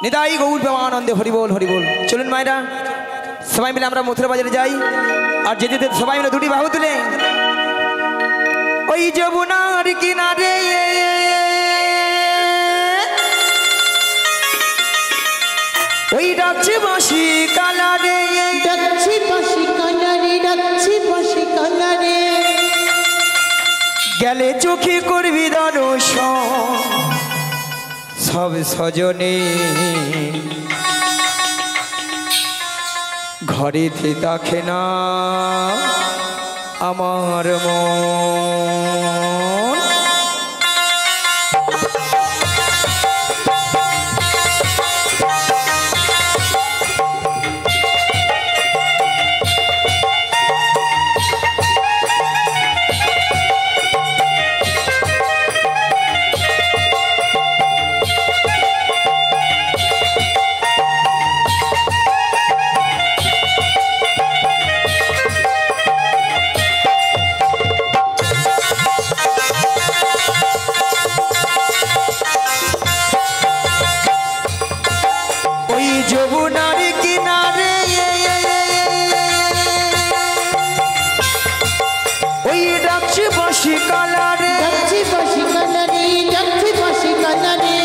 নিতাই গৌর প্রেমানন্দে হরিবোল হরিবোল। চলুন মায়েরা সবাই মিলে আমরা মথুরা বাজারে যাই, আর যেতে যেতে সবাই মিলে দুটি বাহু তুলে ওই যমুনার কিনারে ওই ডাকছে বাঁশি কালারে, ডাকছে বাঁশি কালারে, ডাকছে বাঁশি কালারে। গেলে চোখে করবি দর্শন সব স্বজনে, ঘরেতে দেখে না আমার মন। যমুনার কিনারে ওই ডাকছে বাঁশি কালারে, ডাকছে বাঁশি কালারে, ডাকছে বাঁশি কালারে।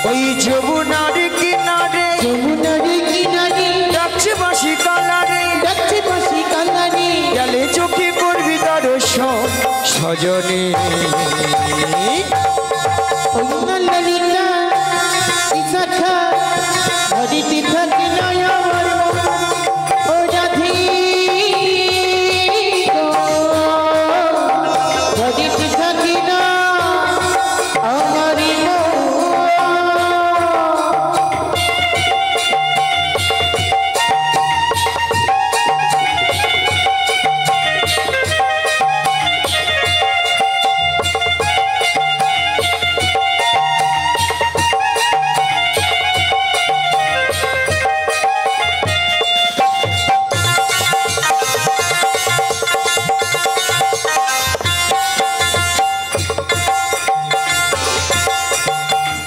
ওই যমুনার কিনারে, যমুনার কিনারে ডাকছে বাঁশি কালারে, ডাকছে বাঁশি কালারে। গেলে চোখে করবি দর্শন স্বজনে। ওই ললিতা বিশাখা হরিতে থাকি নয় আমার মন, ও রাধে গো। হরিতে থাকি না আমারি মন।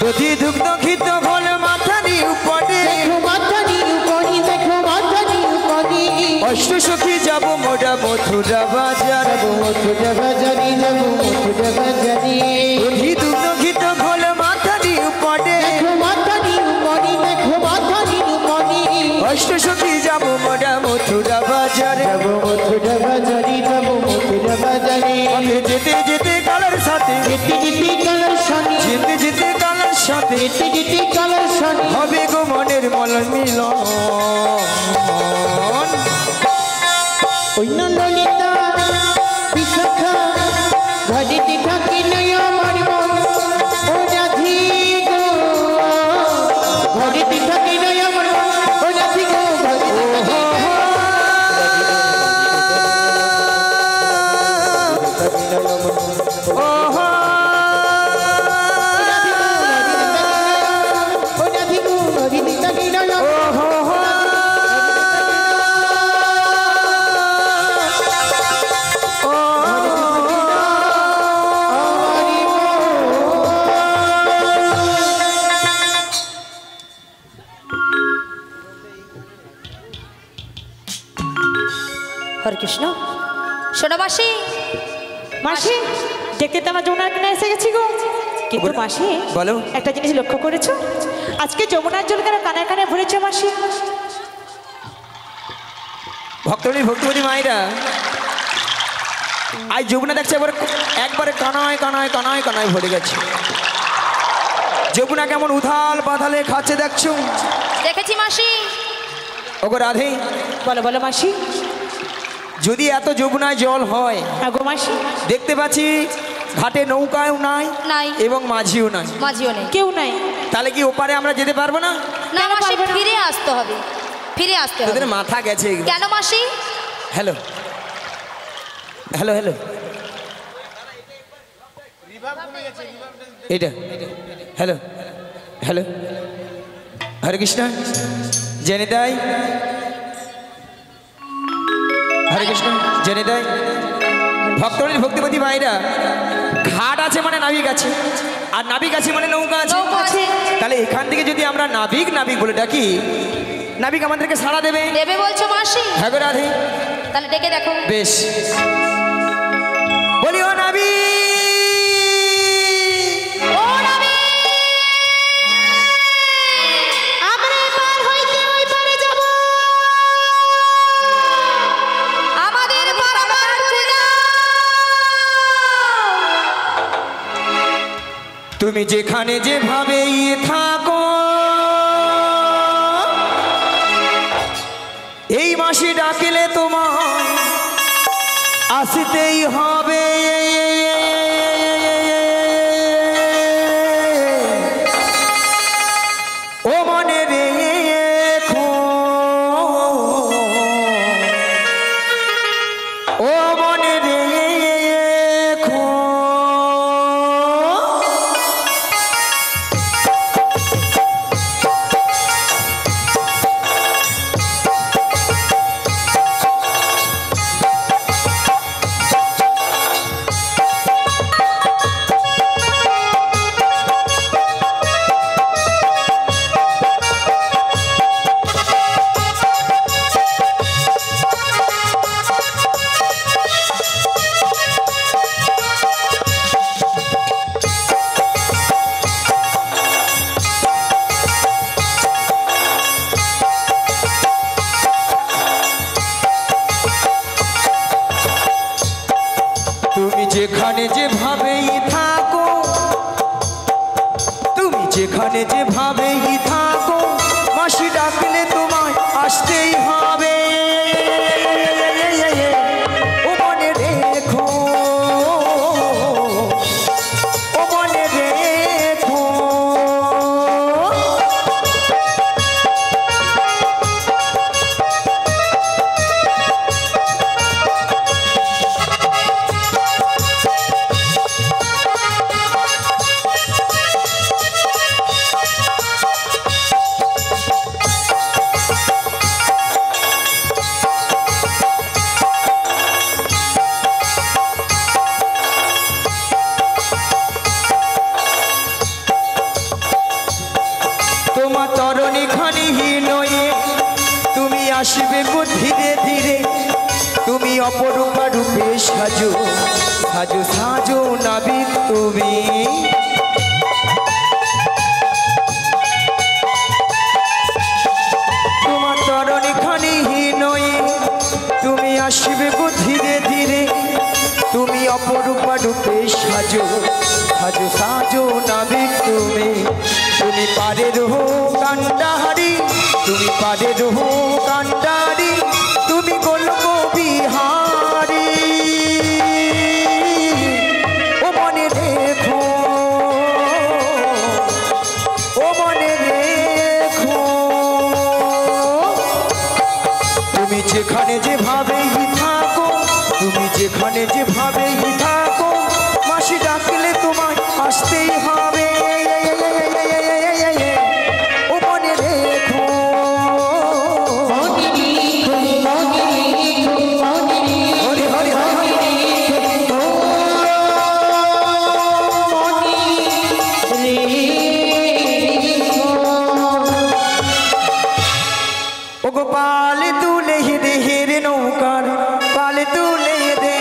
দধি দুগ্ধ ঘিত ঘোল মাথারি উপরে, দেখো মাথারি উপরি, দেখো মাথারি উপরি। অষ্ট সখী যাব মোটা মথুরা বাজার, যাবো মথুরা বাজারে, যাবো মথুরা বাজারে। দধি দুগ্ধ ঘিত ঘোল মাথারি উপরে, দেখো মাথারি উপরি, দেখো মাথারি উপরি। অষ্ট সখী যাব মোটা মথুরা বাজারে। যাবো মথুরা বাজারে, যাবো মথুরা বাজারে। আমি যেতে যেতে কালার সাথে, যেতে যেতে কালার সাথে, যেতে যেতে কালার সাথে যেতে যেতে কালার সাথে। হবে গো মনের মলন মিলন। ওই না ললিতা বিশাখা ঘরেতে থাকি নয় আমার মন, ও রাধে গো। ঘরেতে থাকি নয় আমার মন, ও রাধে গো। ঘরেতে থাকি ওহো ও রাধে গো, ঘরেতে থাকি নয় আমার মন। ওহো হরে কৃষ্ণ। শোনো মাসি, মাসি দেখতে তো আমরা যমুনার কিনারে এসে গেছি গো। কিন্তু মাসি বলো। একটা জিনিস লক্ষ্য করেছো, আজকে যমুনার জল কেন কানায় কানায় ভরেছে মাসি? ভক্তনী ভক্তিপতি মায়েরা আজ যমুনা দেখছে একবারে কানায় কানায় কানায় কানায় ভরে গেছে। যমুনা কেমন উথাল পাথালে খাচ্ছে দেখছো। দেখেছি মাসি। ওগো রাধে, বলো বলো মাসি। যদি এত যমুনায় জল হয়, আগো মাসি দেখতে পাচ্ছি ঘাটে নৌকাও নাই নাই। এবং মাঝিও নাই, মাঝিও নেই। কেউ নাই, তাহলে কি ওপারে আমরা যেতে পারবো না? না কেন মাসি, পারবে না? ফিরে আসতে হবে, ফিরে আসতে হবে। তোদের মাথা গেছে। কেন মাসি? হ্যালো হ্যালো হ্যালো, এটা হ্যালো হ্যালো, হরে কৃষ্ণ জেনে দেয়, হরে কৃষ্ণ জেনে দেয়। ভক্তদের ভক্তিপতি ভাইরা ঘাট আছে মানে নাবিক আছে। আর নাবিক আছে মানে নৌকা আছে। নৌকা আছে। তাহলে এখান থেকে যদি আমরা নাবিক নাবিক বলে ডাকি, নাবিক আমাদেরকে সাড়া দেবে। দেবে বলছো মাসি? হ্যাঁ গো রাধে। তাহলে ডেকে দেখো। বেশ, বলি ও নাবিক। ও নাবিক, আমরা এপার হইতে ওই পারে যাব। আমাদের পারাবার খুলে তুমি যেখানে যেভাবেই থাকো, এই মাসি ডাকিলে তোমার আসিতেই হবে। ও মনে রেখো, ও মনে রেখো। তুমি যেখানে যেভাবেই থাকো, তুমি যেখানে যেভাবেই থাকো, মাসি ডাকলে তোমায় আসতেই হবে। ও মনে রেখো, ও মনে রেখো। তোমার তরণী খানিহীন হয়ে তুমি আসবে গো ধীরে ধীরে। তুমি অপরূপা রূপে সাজো, সাজো সাজো নাবিক তুমি। তোমার তরণী খানিহীন হয়ে তুমি আসবে গো ধীরে ধীরে। তুমি অপরূপা রূপে সাজো, সাজো সাজো নাবিক তুমি। তুমি পারে রহো কান্ডাহারি, তুমি পারে রহো কান্ডাহারি, তুমি গোলক বিহারি। ও মনে রেখো, ও মনে রেখো। তুমি যেখানে যেভাবেই থাকো, তুমি যেখানে যেভাবেই থাকো, মাসি ডাকলে তোমায় আসতেই হবে। ও মনে রেখো, হরি হরি হরি ও গোপাল তুলে দে হেরে নৌকার, পাল তুলে দে।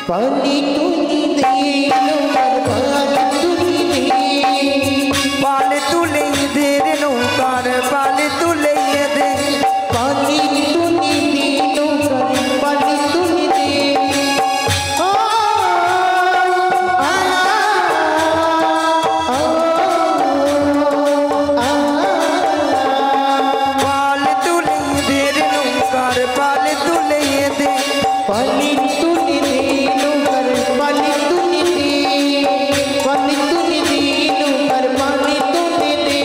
পানি তুলি দে, নৌকার পানি তুলি দে। পাল তুলে দে রে নৌকার, পাল তুলে দে। পানি তুলি দে, নৌকার পানি তুলি দে। ও আ পাল তুলে দে রে নৌকার, পাল তুলে দে। পানি তুলি দে, নৌকার পানি তুলি দে। পানি তুলি দে, নৌকার পানি তুলি দে।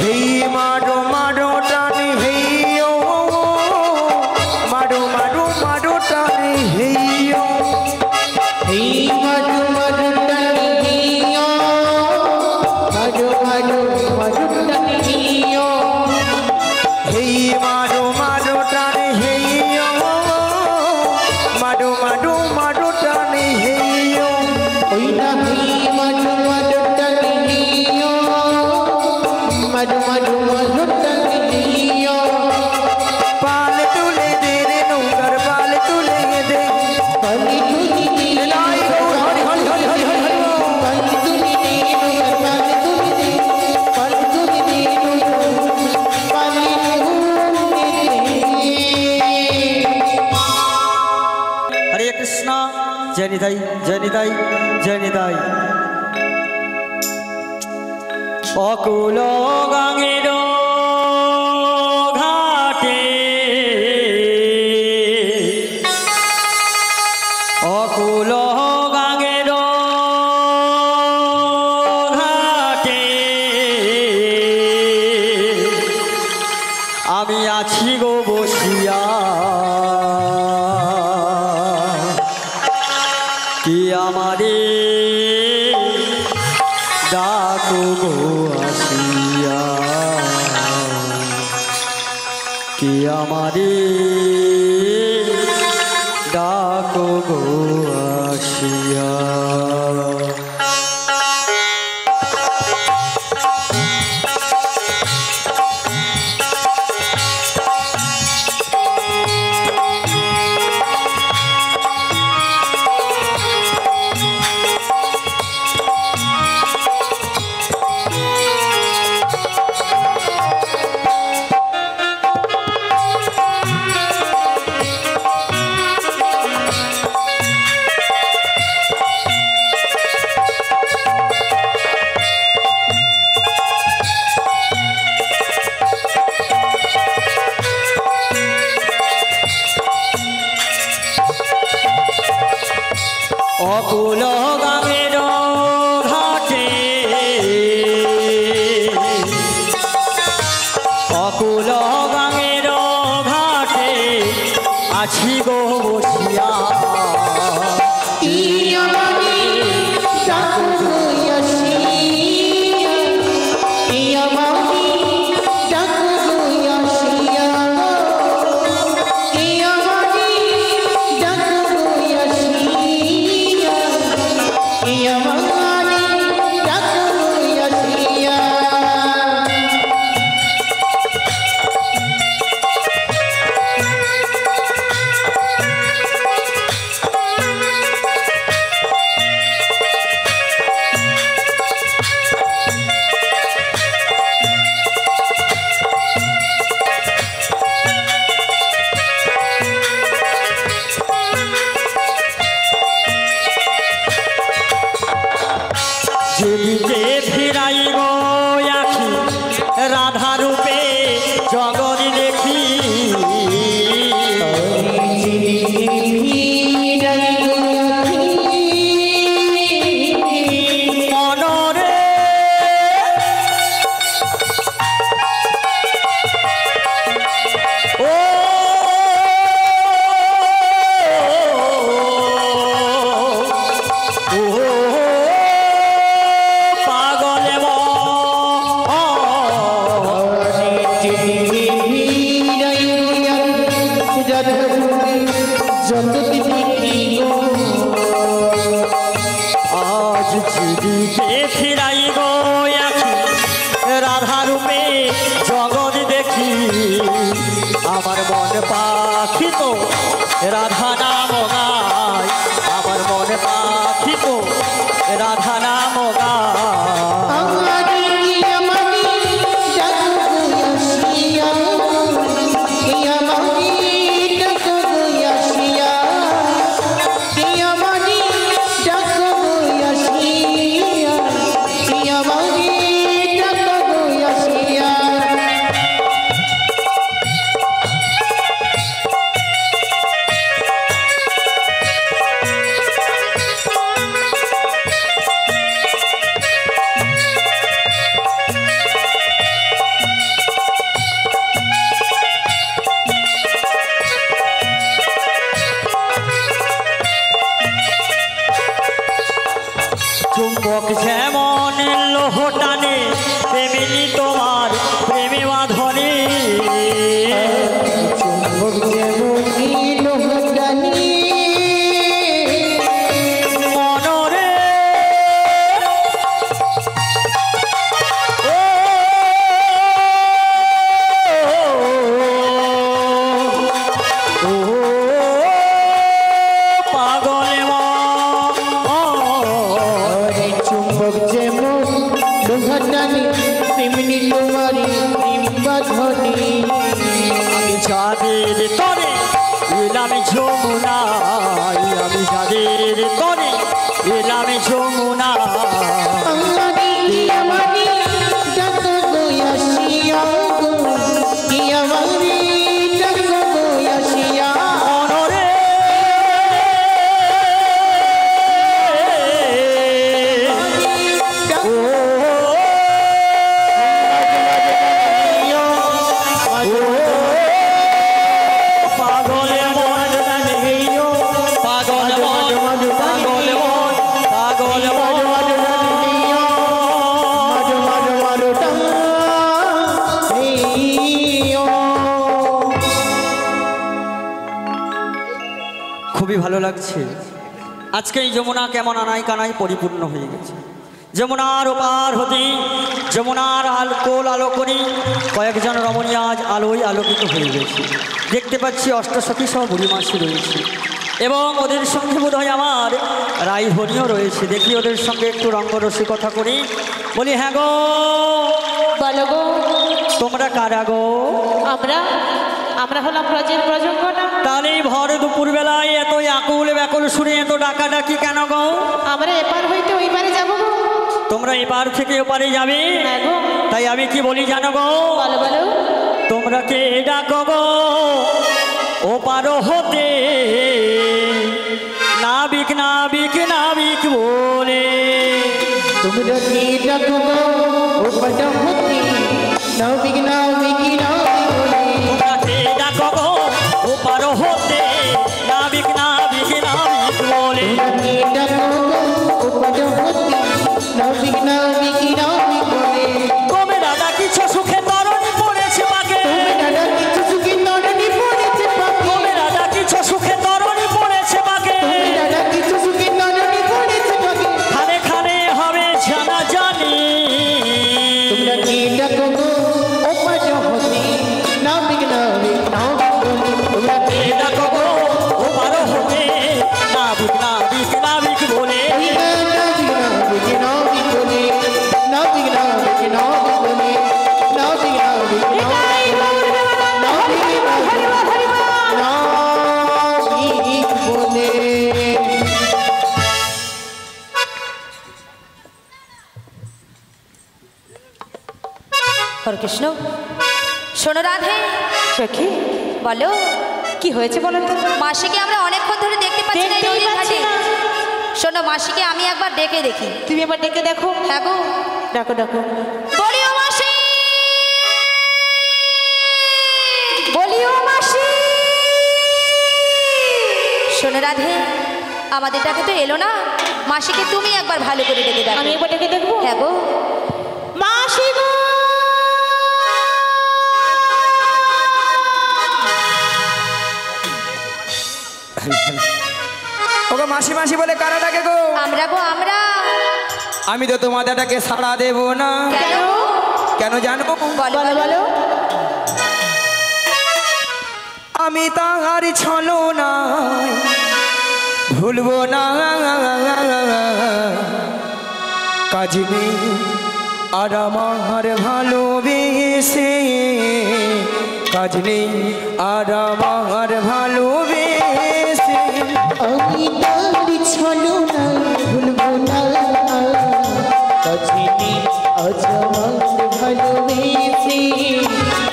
হেই মারো মারো টানে হেই ও, মারো মারো মারো টানে হেই ও। এই মারু মারু টানি দিও, মারু মারু মারু টানি দিও। হেই মারো মারো টানে হেই ও, মারো মারো মারো টানে হেই ও। ওই না এই মারু মারু মারু মারু মারু টাঙ্গিয়া পাল তুলে দে রে নৌকার পাল তুলে দে পালি তুলি দে লাই গৌর হরি হরি হরি হরি হরি হরি পালি তুলি দে নৌকার পালি তুলি দে পালি তুলি দে হরে কৃষ্ণ জয় নিতাই জয় নিতাই জয় নিতাই অকুল গাঙের ঘাটে অকুল গাঙের ঘাটে আমি আছি গো বসিয়া কি আমারে ডাকো গো আসিয়া কি আমারে ডাকো গো আসিয়া অকুল গাঙের ঘাটে অকুল গাঙের ঘাটে আছি গো বসিয়া যেদিকে ফিরাই গো আখি রাধা রূপে জগৎ দেখি মনরে ও আজ যেদিকে ফিরাই গো আখি রাধা রূপে জগৎ দেখি আমার মন পাখি তো রাধা নাম গায় আমার মন পাখি তো রাধা নাম গায় তেমনি তোমারি প্রেম বাঁধনে আমি যাদের তরে এলাম যমুনায়, আমি যাদের তরে এলাম যমুনায়। আমারি আমারি যত গোয়াশিয়া গো কি আমারি যত গোয়াশিয়া অনরে ও পাগলে মন নেইও, পাগল মন, পাগল মন, পাগল মন। খুবই ভালো লাগছে আজকে এই যমুনা কেমন আনাই কানাই পরিপূর্ণ হয়ে গেছে। যমুনার ওপার হতে যমুনার কোল আলো করি কয়েকজন রমণী আজ আলোয় আলোকিত হয়ে গেছে। দেখতে পাচ্ছি অষ্টসখী সহ বুড়ি মাসি রয়েছে এবং ওদের সঙ্গে বোধ হয় আমার রাইভনিও রয়েছে। দেখি ওদের সঙ্গে একটু রঙ্গরসিকতা করি। বলি হ্যাঁ গো, বলো গো, তোমরা কারা গো? আমরা আমরা হলাম ব্রজের ব্রজঙ্গনা। তাহলে এই ভর দুপুরবেলায় এত আকুল ব্যাকুল শুনে এত ডাকাডাকি কেন গো? আমরা এপার হইতে ওই পারে যাবো গো। তোমরা এপার থেকে ওপারে যাবে? হ্যাঁ গো। তাই আমি কি বলি জানো গো? বলো বলো। তোমরা কে ডাকো গো ওপার হতে? নাবিক নাবিক নাবিক বলে। তোমরা কি ডাকো গো ও পাটা হতে নাবিক নাবিক নাবিক বলে। তোমরা কে ডাকো গো ওপার হতে? নাবিক নাবিক নাবিক বলে। তোমরা কি ডাকো গো ও পাটা হতে নাবিক নাবিক নাবিক বলে। কবে দাদা কিছু সুখে তরণী পড়েছে পাকে। তোমরা কিছু সুখী নরনি পড়েছে পাখি। কবে দাদা কিছু সুখে তরণী পড়েছে পাকে। তোমরা কিছু সুখী নরনি পড়েছে পাখি। খানে খানে হবে জানা জানি। তোমরা কি ডাকো গো ও পাটা হতে নাবিক নাবিক নাবিক বলে। তোমরা কি কে ডাকো গো ওপার হতে? নাবিক নাবিক নাবিক বলে। হরকৃষ্ণ, শোনো রাধে, সখী বলো কি হয়েছে বলো তো? মাসিকে আমরা অনেকক্ষণ ধরে দেখতে পাচ্ছি না এই দেখতেই নদীর পাচ্ছি ঘাটে। না। শোনো, মাসিকে আমি একবার ডেকে দেখি। তুমি এবার ডেকে দেখো। হ্যাঁ গো, ডাকো ডাকো। বলিও মাসি, বলিও মাসি। শোনো রাধে, আমাদের ডাকে তো এলো না। মাসিকে তুমি একবার ভালো করে ডেকে দেখো। আমি এবার ডেকে দেখবো। হ্যাঁ গো, মাসি গো, ওগো মাসি মাসি বলে কারা ডাকে গো? আমরা গো আমরা। আমি তো তোমাদেরটাকে সাড়া দেব না। কেন? কেন জানো? বলো বলো বলো। আমি তাহার ছলো না ভুলবো না কাজ নেই আর আমার ভালোবেসে, কাজ নেই আর আমার ভালোবেসে। আমি তার ছলো না ভুলবো না কাজিনী আজ আমার ভালোবেসে,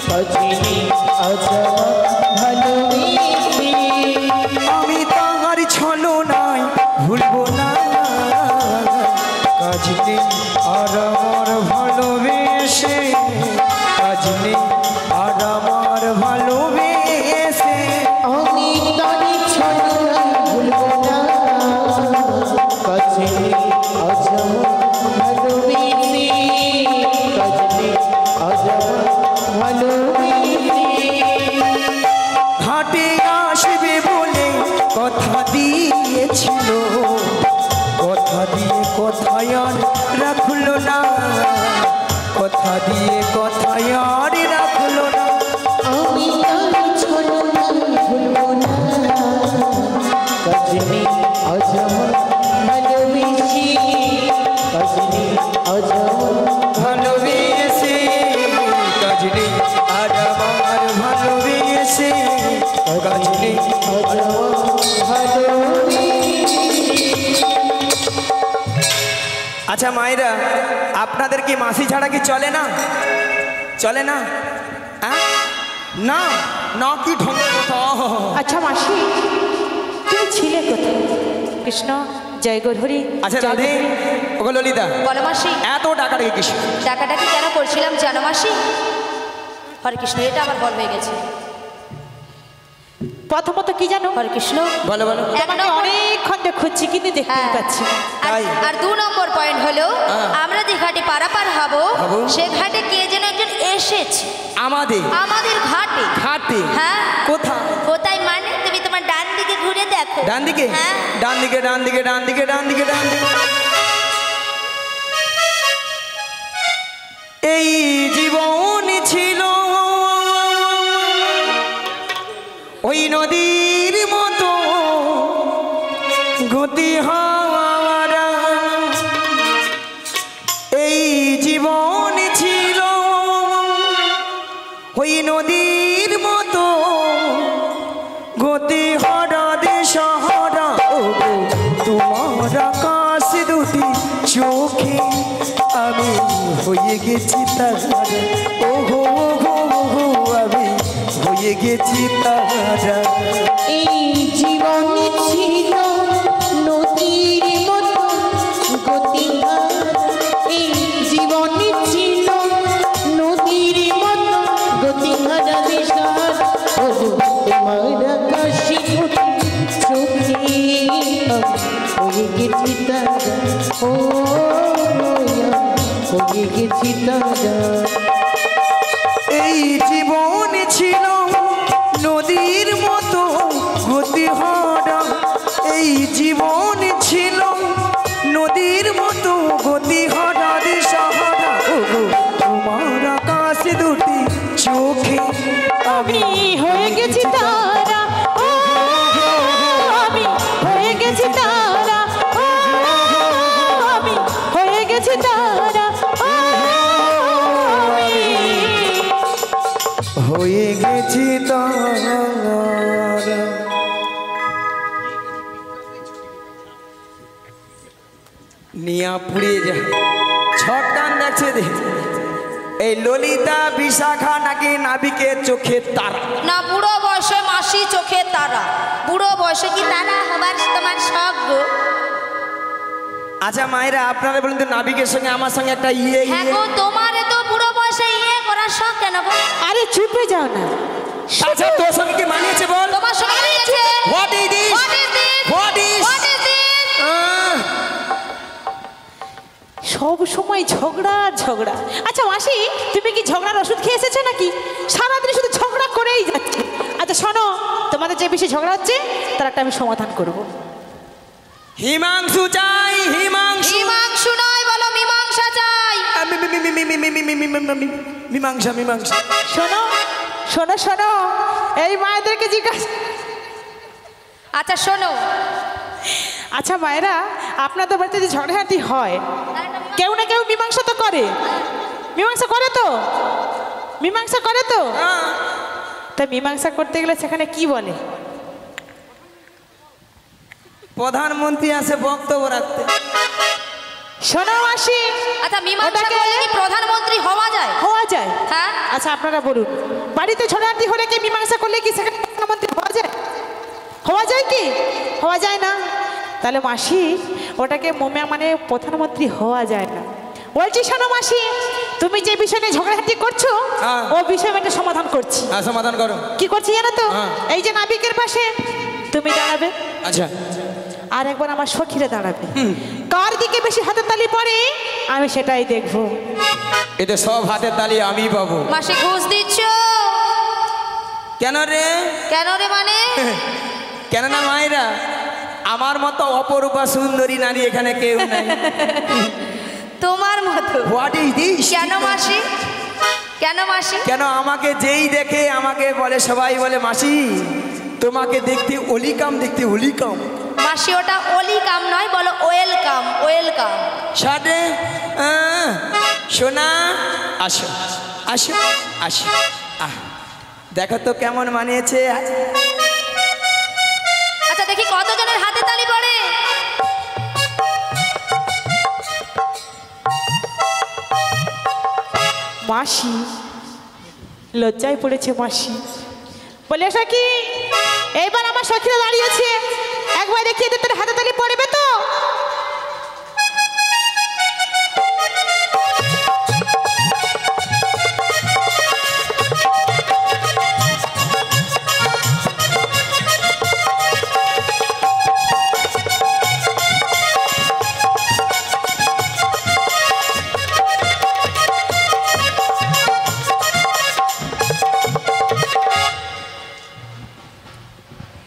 কাজিনী আজ আমার ভালোবেসে। আমি তাহার ছলো নাই ভুলবো না কাজ নেই আর আমার ভালোবেসে, কাজ নেই আর আমার ভালোবেসে। আমি তার ছলো না ভুলবো না কাজিনী আজ আমার ভালোবেসে, কাজিনী আজ আমার ভালোবেসে। হাটে আসবে বলে কথা দিয়েছিল, কথা দিয়ে কথায় আর রাখলো না, কথা দিয়ে কথায় আর রাখলো না। আমি তার ছলো না ভুলবো না কাজিনী আজ আমার ভালোবেসে, কাজিনী আজ আমার ভালোবেসে কাজনে আচ্ছা মায়েরা, আপনাদের কি মাসি ছাড়া কি চলে না? চলে না? না না, কি ঢঙ্গের কথা। আচ্ছা মাসি, তুমি ছিলে কোথায়? কৃষ্ণ জয় গৌরহরি। আচ্ছা রাধে, ওগো ললিতা, বলো মাসি। এত ডাকাডাকি কিসে? ডাকাডাকি কেন করছিলাম জানো মাসি? হরে কৃষ্ণ, এটা আবার বল হয়ে গেছে। প্রথমত কি জানো? হরে কৃষ্ণ। বলো বলো। এক নম্বর, অনেকক্ষণ ধরে খুঁজছি কিন্তু দেখতে হ্যাঁ। পাচ্ছি না। তাই? আর 2 নম্বর পয়েন্ট হলো হ্যাঁ। আমরা যে ঘাটে পারাপার হব হবো। সে ঘাটে কে যেন একজন এসেছে আমাদের আমাদের ঘাটে। ঘাটে? হ্যাঁ। কোথায়? কোথায় মানে? তুমি তোমার ডান দিকে ঘুরে দেখো। ডান দিকে? হ্যাঁ। ডান দিকে, ডান দিকে, ডান দিকে, ডান দিকে, ডান দিকে। এই জীবন ছিল ওই নদীর মতো গতি হাওয়ারা, এই জীবন ছিল ওই নদীর মতো গতি হরা দেশহরা। ওগো তোমার আকাশ দুটি চোখে আমি হয়ে গেছি তারা। ওগো ওগো ওগো আমি হয়ে গেছি তারা। এই জীবন ছিল নদীর মতো গতিহার, এই জীবন ছিল নদীর মতো গতিহারা দিশার। ওগো তোমার আকাশে চোখে হয়ে গেছি তারা, ও হয়ে গেছি তারা। এই জীবন ছিল নদীর মতো গতি হরা, এই জীবন ছিল নদীর মতো গতি হরা দিশাহারা। ওগো তোমার আকাশ দুটি চোখে আমি আমি হয়ে গেছি তারা, ও আমি হয়ে গেছি তারা, ও আমি হয়ে গেছি তারা, ও আমি হয়ে গেছি তারা। নিয়া পুড়িয়ে যায় ছট গান দেখছে দেখ। এই ললিতা বিশাখা নাকি নাবিকের চোখের তারা। না, বুড়ো বয়সে মাসি চোখে তারা। বুড়ো বয়সে কি তারা হবার তোমার শখ গো? আচ্ছা মায়েরা, আপনারা বলুন তো, নাবিকের সঙ্গে আমার সঙ্গে একটা হ্যাঁ গো, তোমার তো বুড়ো বয়সে করার শখ কেন গো? আরে চুপে যাও না। আচ্ছা তোর সঙ্গে কি মানিয়েছে বল? তোমার সঙ্গে নিয়েছে। What is this? What is this? What is? What is this? সব সময় ঝগড়া আর ঝগড়া। আচ্ছা মাসি, তুমি কি ঝগড়ার ওষুধ খেয়ে এসেছো নাকি? সারাদিন শুধু ঝগড়া করেই যাচ্ছে। আচ্ছা শোনো, তোমাদের যে বেশি ঝগড়া হচ্ছে তার একটা আমি সমাধান করব। হিমাংশু চাই, হিমাংশু। মীমাংসা নয়, বলো মীমাংসা চাই। মীমাংসা, মীমাংসা। শোনো শোনো শোনো, এই মায়েদেরকে জিজ্ঞাসা। আচ্ছা শোনো, আচ্ছা মায়েরা, আপনাদের বাড়িতে যে ঝগড়াঝাটি হয়, কেউ না কেউ মীমাংসা তো করে। মীমাংসা করে তো? মীমাংসা করে তো? তা মীমাংসা করতে গেলে সেখানে কি বলে? প্রধানমন্ত্রী আসে বক্তব্য রাখতে। শোনো মাসি, আচ্ছা মীমাংসা ওটাকে- করলে কি প্রধানমন্ত্রী হওয়া যায়? হওয়া যায়। হ্যাঁ। আচ্ছা আপনারা বলুন, বাড়িতে ঝগড়াঝাটি হলে কি মীমাংসা করলে কি সেখানে প্রধানমন্ত্রী হওয়া যায়? হওয়া যায় কি? হওয়া যায় না। তাহলে মাসি, ওটাকে মানে প্রধানমন্ত্রী হওয়া যায় না। বলছি শোনো মাসি, তুমি যে বিষয় নিয়ে ঝগড়াঝাটি করছো, হ্যাঁ। ও বিষয়ে আমি একটা সমাধান করছি। সমাধান করো। কি করছি জানো তো? হ্যাঁ। এই যে নাবিকের পাশে তুমি দাঁড়াবে, আচ্ছা আর একবার আমার সখীরা দাঁড়াবে। কার দিকে বেশি হাতের তালি পড়ে আমি সেটাই দেখবো। এতে সব হাতের তালি আমি পাবো। মাসে ঘুষ দিচ্ছ কেন রে? কেন রে? মানে কেন না মায়েরা, আমার মতো অপরূপা সুন্দরী নারী এখানে কেউ নাই। তোমার মতো। What is this? কেন মাসি? কেন মাসি? কেন আমাকে যেই দেখে আমাকে বলে, সবাই বলে মাসি তোমাকে দেখতে অলিকাম, দেখতে অলিকাম। মাসি ওটা অলি কাম নয়, বলো ওয়েলকাম। ওয়েলকাম। সাথে সোনা আসো আসো আসো। দেখো তো কেমন মানিয়েছে। আচ্ছা দেখি কতজনের হাতে তালি পড়ে। মাসি লজ্জায় পড়েছে মাসি। বলে সখি এইবার আমার সখীরা দাঁড়িয়েছে, একবার দেখিয়ে দে তোর হাতে তালি পড়বে তো।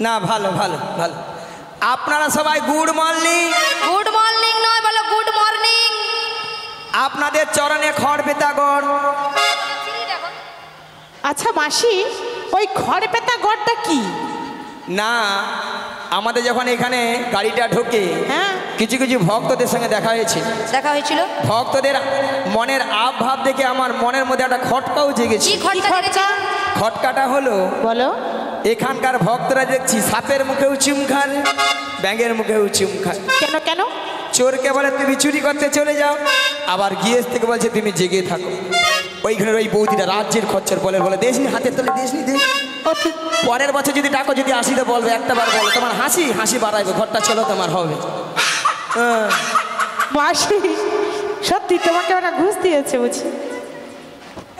না ভালো ভালো ভালো। আপনারা সবাই গুড মর্নিং। গুড মর্নিং নয়, বলো গুড মর্নিং। আপনাদের চরণে খড় পেতা গড়। আচ্ছা মাসি, ওই খড় পেতা গড়টা কি? না, আমাদের যখন এখানে গাড়িটা ঢোকে, হ্যাঁ কিছু কিছু ভক্তদের সঙ্গে দেখা হয়েছে। দেখা হয়েছিল? ভক্তদের মনের আবভাব দেখে আমার মনের মধ্যে একটা খটকাও জেগেছে। কি খটকা লেগেছে? খটকাটা হলো, বলো। এখানকার ভক্তরা দেখছি সাপের মুখেও চুম খায়, ব্যাঙের মুখেও চুম খায়। কেন কেন? চোরকে বলে তুমি চুরি করতে চলে যাও, আবার গিয়েস থেকে বলছে তুমি জেগে থাকো। ওইখানে ওই বৌদিটা রাজ্যের খচ্চর বলে বলে দেশনি হাতের তলে দেশনি দে। পরের বছর যদি টাকা যদি আসিতে বলবে, একটা বার বলো তোমার হাসি হাসি বাড়াইবে, ঘরটা চলো তোমার হবে। মাসি সত্যি তোমাকে ওরা ঘুষ দিয়েছে বুঝি?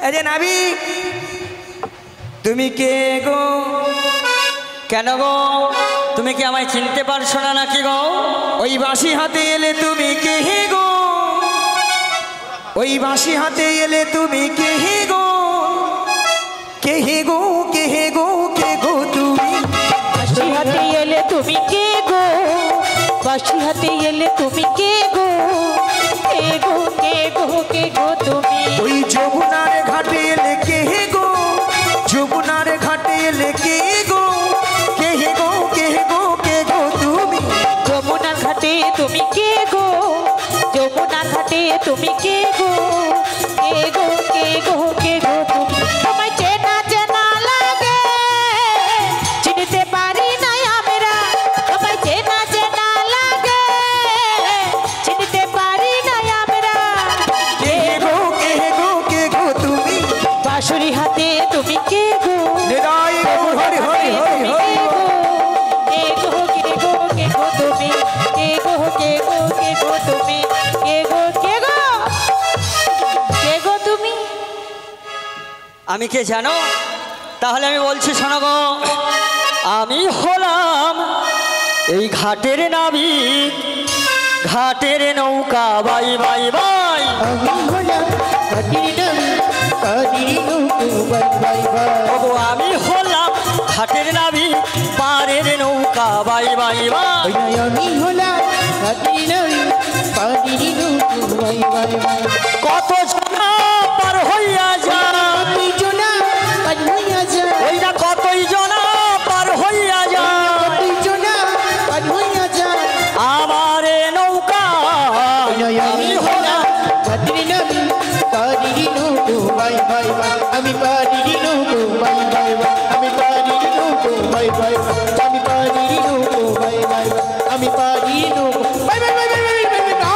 এই যে নাবি, তুমি কে গো? কেন গো, তুমি কি আমায় চিনতে পারছো না নাকি গো? ওই বাঁশি হাতে এলে তুমি কে গো? ওই বাঁশি হাতে এলে তুমি কে গো? কে গো কে গো কে গো তুমি? বাঁশি হাতে এলে তুমি কে গো? বাঁশি হাতে এলে তুমি কে গো? কে গো কে গো কে গো তুমি? ওই যমুনার ঘাটে এলে কে গো? যমুনার ঘাটে এলে কে গো? কে গো কে গো কে গো তুমি? যমুনার ঘাটে তুমি কে গো? যমুনার ঘাটে তুমি কে গো? কে গো কে গো কে গো তুমি? তোমায় চেনা চেনা লাগে, চিনতে পারি না আমরা। তোমায় চেনা চেনা লাগে, চিনতে পারি না আমরা। কে গো কে গো কে গো তুমি? বাঁশুরি হাতে তুমি কে গো? নিরাই গো হরি হরি হরি হরি। কে গো কে গো কে গো তুমি? কে গো কে গো কে গো তুমি? কে গো কে গো কে গো তুমি? আমি কে জানো? তাহলে আমি বলছি শোনো গো, আমি হলাম এই ঘাটের নাবিক, ঘাটের নৌকা বাই বাই বাই। ওগো আমি হলাম ঘাটের নাবিক, পারের নৌকা বাই বাই বাই। কত জনা পার হইয়া যায়, ওইটা কতই জনা পার হইয়া যায়, আমার এ নৌকা আমি হলাম। আমি পারি নৌকো বাই বাই বাই, আমি পারি নৌকো বাই বাই বাই, আমি পারি নৌকো বাই বাই বাই, আমি পারি নৌকো bye bye bye bye bye bye bye.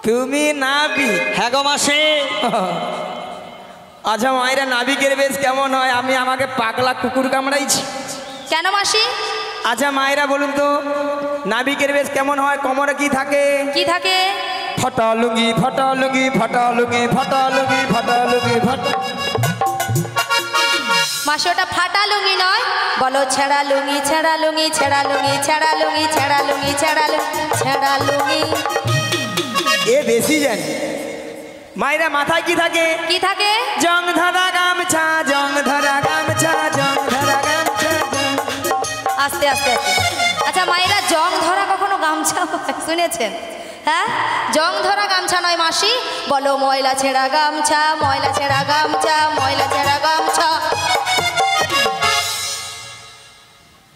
তুমি নাবি? হ্যাঁ গো মাসি। আচ্ছা মায়েরা নাবিকের বেশ কেমন হয়? আমি আমাকে পাগলা কুকুর কামড়াইছি। কেন মাসি? আচ্ছা মায়েরা বলুন তো, নাবিকের বেশ কেমন হয়? কোমরে কি থাকে? কি থাকে? ফটা লুঙ্গি ফটা লুঙ্গি ফটা লুঙ্গি ফটা লুঙ্গি ফটা লুঙ্গি ফটা। মাসি ওটা ফাটা লুঙ্গি নয়, বলো ছেঁড়া লুঙ্গি ছেঁড়া লুঙ্গি ছেঁড়া লুঙ্গি ছেঁড়া লুঙ্গি ছেঁড়া লুঙ্গি ছেঁড়া লুঙ্গি ছেঁড়া লুঙ্গি। এ বেশি জানি। মায়েরা মাথায় কি থাকে? কি থাকে? জং ধরা গামছা জং ধরা গামছা জং ধরা গামছা। আস্তে আস্তে আস্তে। আচ্ছা মায়েরা, জং ধরা কখনো গামছা হয় শুনেছেন? হ্যাঁ, জং ধরা গামছা নয় মাসি, বলো ময়লা ছেঁড়া গামছা ময়লা ছেঁড়া গামছা ময়লা ছেঁড়া গামছা।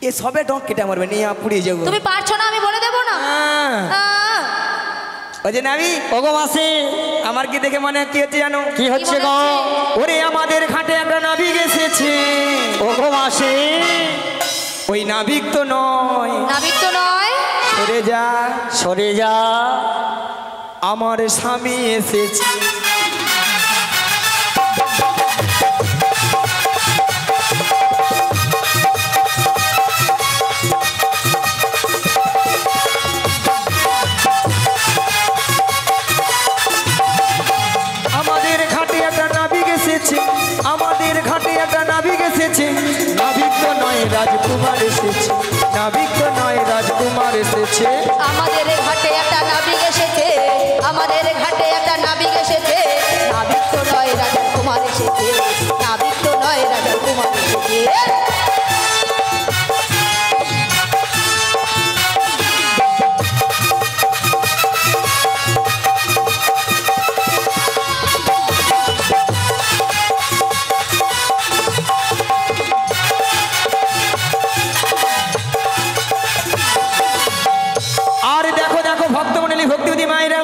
এ সবে ডক কেটে মারবে, নিয়ে পুড়িয়ে যাবো। তুমি পারছো না, আমি বলে দেবো না। ওই যে নাবি, ওগো মাসি, আমার কি দেখে মনে কি হচ্ছে জানো? কি হচ্ছে গো? ওরে আমাদের ঘাটে একটা নাবিক এসেছে। ও গো মাসি, ওই নাবিক তো নয়, নাবিক তো নয়। সরে যা, সরে যা। আমার স্বামী এসেছে। আমাদের ঘাটে একটা নাবিক এসেছে, আমাদের ঘাটে একটা নাবিক এসেছে। নাবিক তো নয় রাজকুমার এসেছে, নাবিক তো নয় রাজকুমার এসেছে। আমাদের ঘাটে একটা নাবিক এসেছে, আমাদের ঘাটে একটা নাবিক এসেছে। নাবিক তো নয় রাজকুমার এসেছে, নাবিক তো নয় রাজকুমার এসেছে। আর দেখো দেখো ভক্তমণ্ডলী ভক্তিবতী মায়েরা,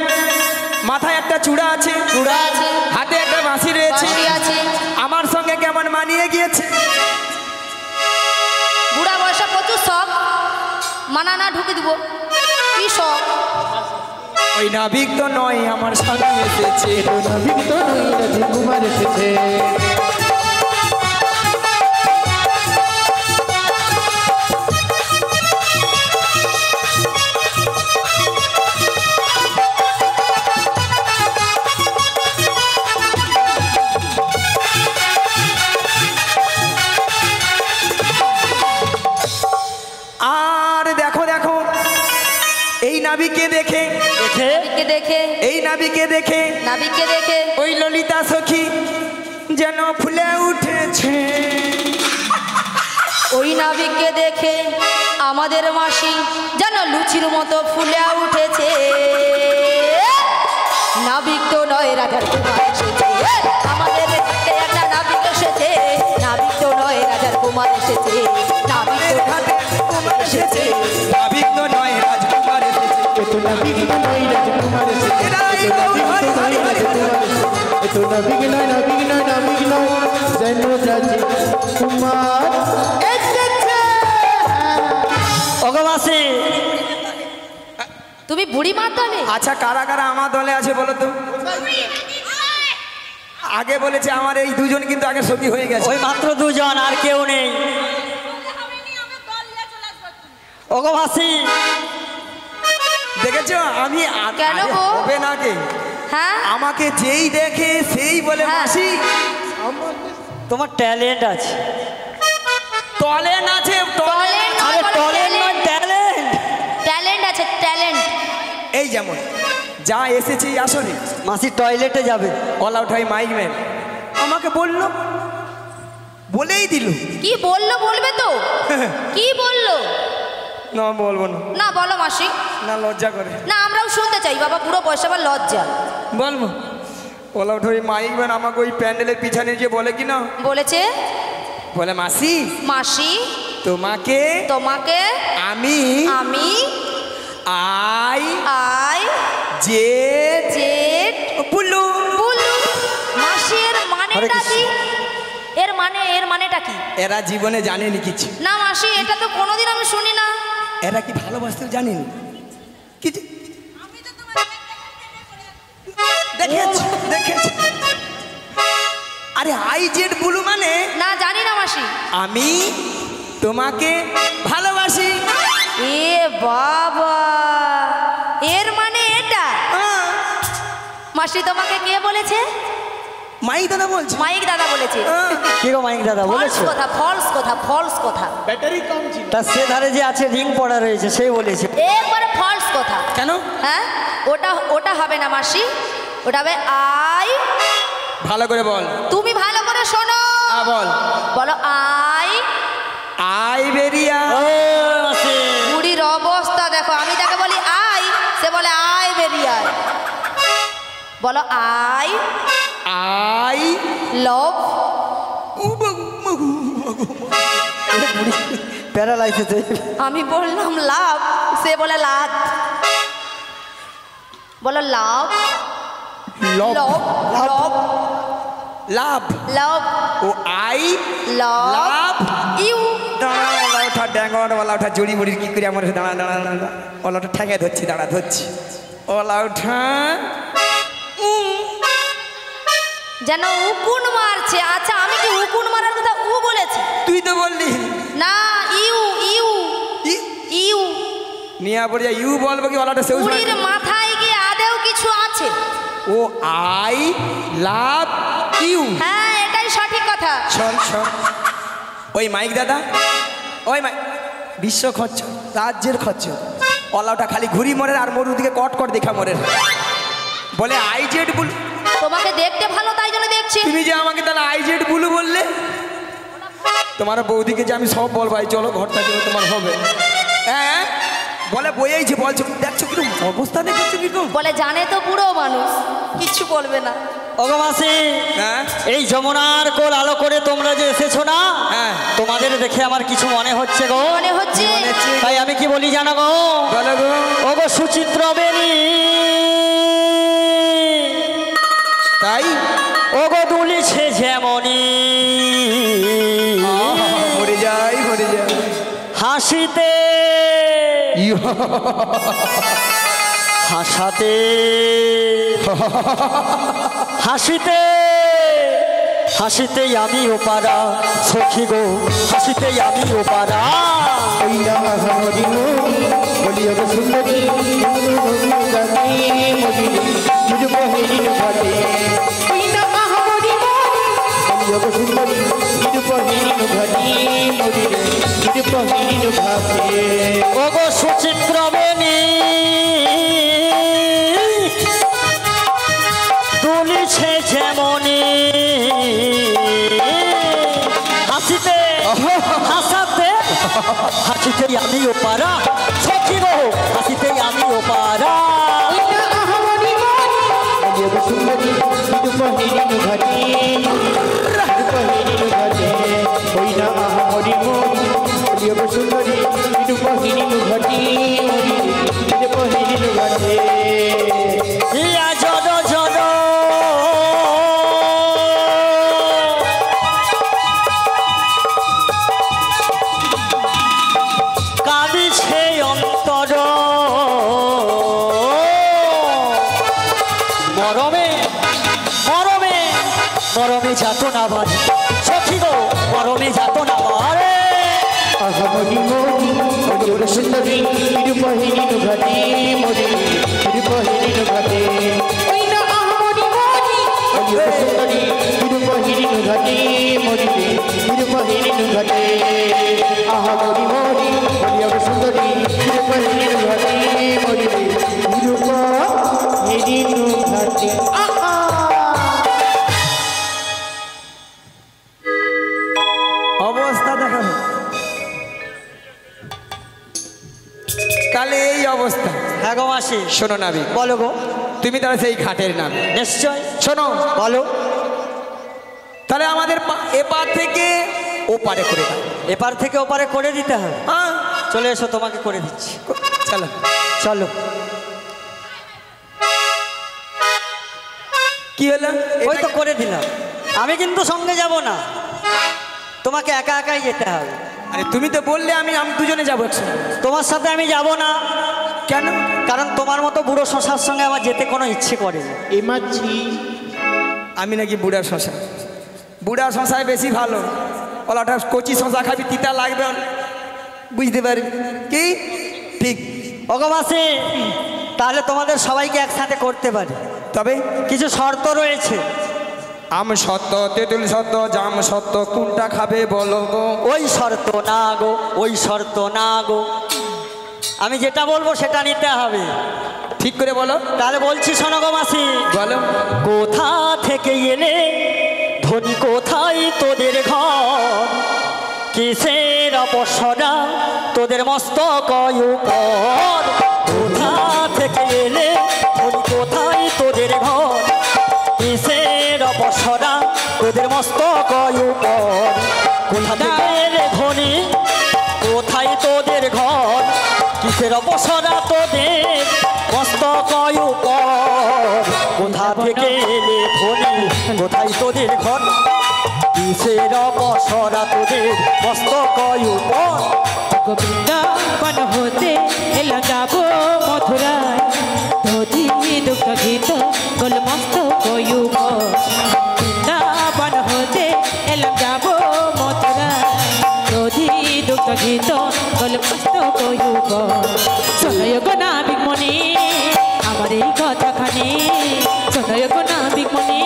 মাথায় একটা চূড়া আছে, চূড়া আছে, হাতে একটা বাঁশি রয়েছে। বাঁশি আছে। আমার সঙ্গে কেমন মানিয়ে গিয়েছে। বুড়া বয়সে প্রচুর শখ, মানা না ঢুকে দিব। কি শখ? ওই নাবিক তো নয় আমার স্বামী এসেছে। নাবিক তো নয় রাজকুমার এসেছে। আর দেখো দেখো এই নাবিককে দেখে, দেখে নাবিককে দেখে, এই নাবিককে দেখে নাবিককে দেখে ওই ললিতা সখী যেন ফুলে উঠেছে। ওই নাবিককে দেখে আমাদের মাসি যেন লুচির মতো ফুলে উঠেছে। নাবিক তো নয় রাজার কুমার এসেছে, আমাদের ঘাটে একটা নাবিক এসেছে। নাবিক তো নয় রাজার কুমার এসেছে, নাবিক তো রাজার কুমার এসেছে। নাবিক তো নয় রাজকুমার এসেছে। এতো নাবিক তো নয় রাজকুমার এসেছে। এতো নাবিক নয়, নাবিক নয়, নাবিক নয়, যেন রাজকুমার এসেছে। ও গো মাসি, তুমি বুড়ি মার দলে? আচ্ছা কারা কারা আমার দলে আছে বলো তো? আগে বলেছে আমার এই দুজন কিন্তু আগে সখী হয়ে গেছে। ওই মাত্র দুজন, আর কেউ নেই। ও গো মাসি, দেখেছো আমি কেন গো? হবে না কে? হ্যাঁ আমাকে যেই দেখে সেই বলে হ্যাঁ। মাসি। তোমার ট্যালেন্ট আছে। তলে নাচে ট্যালেন্ট আরে ট্যালেন্ট নয়, ট্যালেন্ট। ট্যালেন্ট আছে, ট্যালেন্ট। এই যেমন যা এসেছি আসলে মাসি টয়লেটে যাবে। অল আউট হয় মাইক ম্যান আমাকে বললো, বলেই দিল। কি বললো বলবে তো? কি বললো? না বলবো না, না বলো মাসি। না লজ্জা করে। না আমরাও শুনতে চাই বাবা, পুরো পয়সা বা লজ্জা। বলবো অল আউট হয় মাইক ম্যান আমাকে ওই প্যান্ডেলের পিছনে যে বলে কি না, বলেছে বলে মাসি মাসি তোমাকে তোমাকে আমি আমি আই আই যে জেড বুলু বুলু। মাসি এর হরে মানেটা কৃষ্ণ। কি? এর মানেটা কি? এরা জীবনে জানেনি কিছু। না মাসি, এটা তো কোনোদিন আমি শুনি না। এরা কি ভালোবাসতেও জানেনি কিছু। দেখেছ দেখেছ। আরে আই জেড বুলু মানে না জানি না মাসি। আমি তোমাকে ভালোবাসি। এ বাবা, এর মানে এটা? মাসি তোমাকে কে বলেছে? মাই দাদা বলছি। মাইক দাদা বলেছে। কি গো মাইক দাদা ফলস বলেছে? কথা, ফলস কথা, ফলস কথা। ব্যাটারি কম ছিল। তা সে ধারে যে আছে রিং পড়া রয়েছে সেই বলেছে। একবারে ফলস কথা। কেন? হ্যাঁ, ওটা হবে না মাসি, ওটা হবে আই। ভালো করে বল। তুমি ভালো করে শোনো। বল। বলো আই। আই বেরিয়া। ও মাসি, বুড়ির অবস্থা দেখো, আমি তাকে বলি আই, সে বলে আই বেরিয়ে আয়। বলো আই আই লভ। প্যারালাইসিস। আমি বললাম লাভ, সে বলে লাভ। বলো লাভ লব লব লব লাভ লব ও আই লব লাভ ইউ দাঁড়া ওলা ওঠা ড্যাঙ্গওয়ালা ওঠা জড়ি বড়ির কি করে আমার দাঁড়া দাঁড়া দাঁড়া ওলা ওঠা ঠেকায় ধরছি দাঁড়া ধরছি ওলা ওঠা যেন উকুন মারছে। আচ্ছা আমি কি উকুন মারার কথা উ বলেছি? তুই তো বললি না ইউ ইউ ইউ নিয়া পড়ে যা ইউ বলবো কি ওলাটা সেউ উড়ির মাথায় কি আদেও কিছু আছে? ও আই লাভ ইউ হ্যাঁ এটাই সঠিক কথা। শোন শোন ওই মাইক দাদা ওই মাইক বিশ্ব খরচ রাজ্যের খরচ ওলাটা খালি ঘুরি মরে আর মরুর দিকে কট কট দেখা মরে বলে আই জেড বুলু। তোমাকে দেখতে ভালো তাই জন্য দেখছি। তুমি যে আমাকে তাহলে আই জেড বুলু বললে তোমার বৌদিকে যে আমি সব বলবো এই চলো ঘরটা চলো তোমার হবে। হ্যাঁ বলে বইয়েইছে বলছো দেখছো কিরকম অবস্থা দেখছো কিরকম বলে জানে তো বুড়ো মানুষ কিছু বলবে না। ওগো মাসি হ্যাঁ এই যমুনার কোল আলো করে তোমরা যে এসেছো না হ্যাঁ। তোমাদের দেখে আমার কিছু মনে হচ্ছে গো। মনে হচ্ছে তাই আমি কি বলি জানো গো বলো গো ওগো সুচিত্র বেনি তাই ওগো দুলিছে যেমনি মরে যাই হাসিতে হাসাতে হাসিতে হাসিতে আমি ওপারা সখী গো হাসিতে আমি ওপারা ওগো সুচিত্র বেনি দুলিছে যেমনি হাসিতে হাসাতে হাসিতে আমি ওপারা সখী গো হাসিতে আমি ওপারা ইয়া জড জড কাঁদিছে অন্তর মরমে মরমে মরমে যাত না বাড়ি সখী গো মরমে যাত না বাড়ে সুন্দরী নিরুপহীন ঘটে মরি নিরুপহীন ঘটে সুন্দরী নিরুপহীন ঘটে মরি নিরুপহীন ঘটে আহা মরি মরি হরিয়ব সুন্দরী নিরুপহীন ঘটে মরি নিরুপহীন ঘটে অবস্থা দেখো তাহলে এই অবস্থা। হ্যাঁ গো মাসি শোনো নাবি বলো গো তুমি তাহলে সেই ঘাটের নাম নিশ্চয় শোনো বলো তাহলে আমাদের এপার থেকে ওপারে করে দাও। এপার থেকে ওপারে করে দিতে হবে। হ্যাঁ চলে এসো তোমাকে করে দিচ্ছি চলো চলো কি হলো ওই তো করে দিলাম আমি কিন্তু সঙ্গে যাব না তোমাকে একা একাই যেতে হবে। আরে তুমি তো বললে আমি দুজনে যাবো একসঙ্গে। তোমার সাথে আমি যাব না কেন কারণ তোমার মতো বুড়ো শশার সঙ্গে আমার যেতে কোনো ইচ্ছে করে না। এমাচ্ছি আমি নাকি বুড়া শশা বুড়া শশায় বেশি ভালো ওলাটা কচি শশা খাবি তিতা লাগবে বুঝতে পারবি কি ঠিক ওগো মাসি তাহলে তোমাদের সবাইকে একসাথে করতে পারি তবে কিছু শর্ত রয়েছে। আম সত্য তেঁতুল সত্য জাম সত্য কোনটা খাবে বলো গো। ওই শর্ত না গো ওই শর্ত না গো আমি যেটা বলবো সেটা নিতে হবে। ঠিক করে বলো তাহলে বলছি শোনো গো মাসি বলো কোথা থেকে এলে ধনী কোথায় তোদের ঘর কিসের অপসরা তোদের মস্তক উপর কোথা থেকে এলে ধনী কোথায় তোদের ঘর কিসের অপসরা তোদের মস্তক উপর কোথা থেকে এলে ধনী কোথায় তোদের ঘর কিসের অপসরা তোদের মস্তক উপর কোথা থেকে এলে ধনী কোথায় তোদের ঘর কিসের অপসরা তোদের মস্তক উপর বৃন্দাবন হতে এলাম যাব মথুরায় ধোধি দুঃখ গীত গোল মস্ত কয়ুব বৃন্দাবন হতে এলাম যাব মথুরায় ধোধি দুঃখ গীত গোল মস্ত কয়ুব শোনয় গো নাবিক মনি আমার এই কথাখানি শোনয় গো নাবিক মনি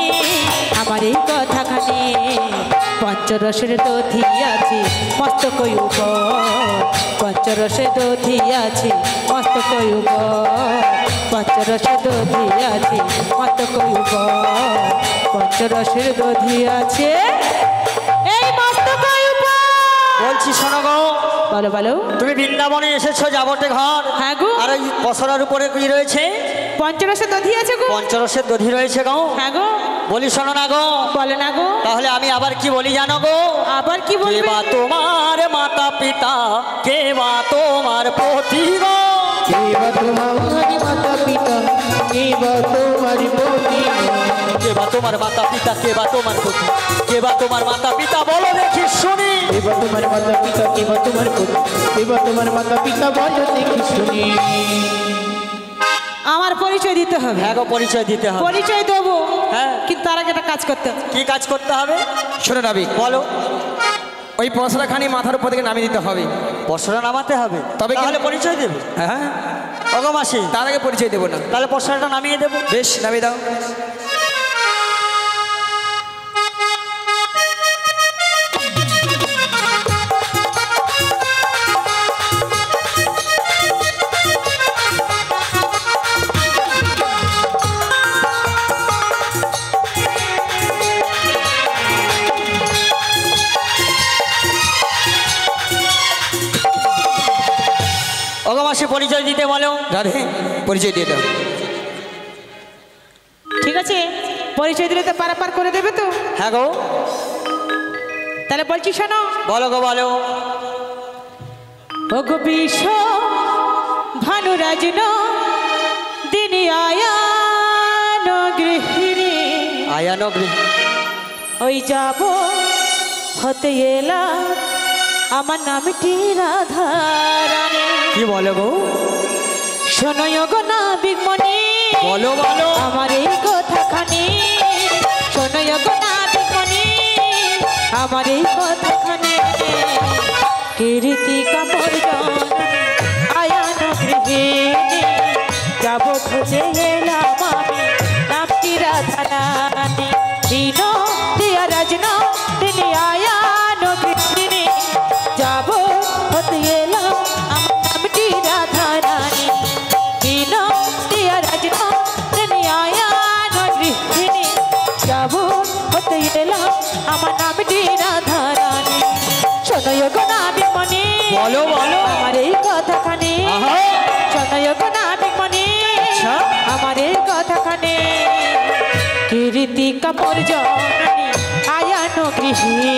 আমার এই কথাখানি পঞ্চরসের দধি আছে মস্ত কয়ুব পঞ্চরসের দধি আছে মস্ত কয়ুব পঞ্চরসের দধি আছে মস্ত কয়ুব পঞ্চরসের দধি আছে এই মস্ত কয়ুব বলছি শোনো গো বলো বলো তুমি বৃন্দাবনে এসেছো যাবটে ঘর হ্যাঁ গো আর ওই পসরার উপরে কি রয়েছে পঞ্চরসের দধি আছে গো পঞ্চরসের দধি রয়েছে গো হ্যাঁ গো বলি শোনো না গো বলো না গো তাহলে আমি আবার কি বলি জানো গো আবার কি কে বলবে বা তোমার মাতা পিতা কে বা তোমার পতি গো কেবা তোমারি মাতা পিতা কেবা তোমারি পতি কে বা তোমার মাতা পিতা কে বা তোমার পতি কে বা তোমার মাতা পিতা বলো দেখি শুনি কেবা তোমার মাতা পিতা কেবা তোমার পতি কেবা তোমার মাতা পিতা বলো দেখি শুনি আমার পরিচয় দিতে হবে হ্যাঁ গো পরিচয় দিতে হবে পরিচয় দেবো হ্যাঁ। কিন্তু তার আগে একটা কাজ করতে হবে কি কাজ করতে হবে শোনো নাবিক বলো ওই পসরাখানি মাথার উপর থেকে নামিয়ে দিতে হবে পসরা নামাতে হবে তবে কি- তাহলে পরিচয় দেবে হ্যাঁ ওগো মাসি তার আগে পরিচয় দেবো না তাহলে পসরাটা নামিয়ে দেবো বেশ নামিয়ে দাও ওগো মাসি পরিচয় দিতে বলো রাধে পরিচয় দিয়ে দাও ঠিক আছে পরিচয় দিলে তো পারাপার করে দেবে তো হ্যাঁ গো তাহলে বলছি শোনো বলো গো বলো ওগো বিশ্ব ভানুরাজন দিনী আয়ান গৃহিণী আয়ানো গৃহ ওই যাব হতে এলা আমার নামটি রাধারানী কি বলো গো শোনয় গো নাবিক মনি বলো বলো আমার এই কথাখানি শোনয় গো নাবিক মনি আমার এই কথাখানি কীর্তি কাপড় আয়ান গৃহিণী যাব খুঁজে এলাম আমি নামটি রাধারানী দিন দিয়া রাজন তিনি আয়ান গৃহিণী যাব হতে এলাম আমার নামটি রাধারানী দিন দিয়া রাজন তিনি আয়ান গৃহিণী যাব হতে এলাম আমার নামটি রাধারানী শোনয় গো নাবিক মনি বলো বলো আমার এই কথাখানি আহা শোনয় গো নাবিক মনি আচ্ছা। আমার এই কথাখানি কীর্তি কাপড় জননী আয়ান গৃহিণী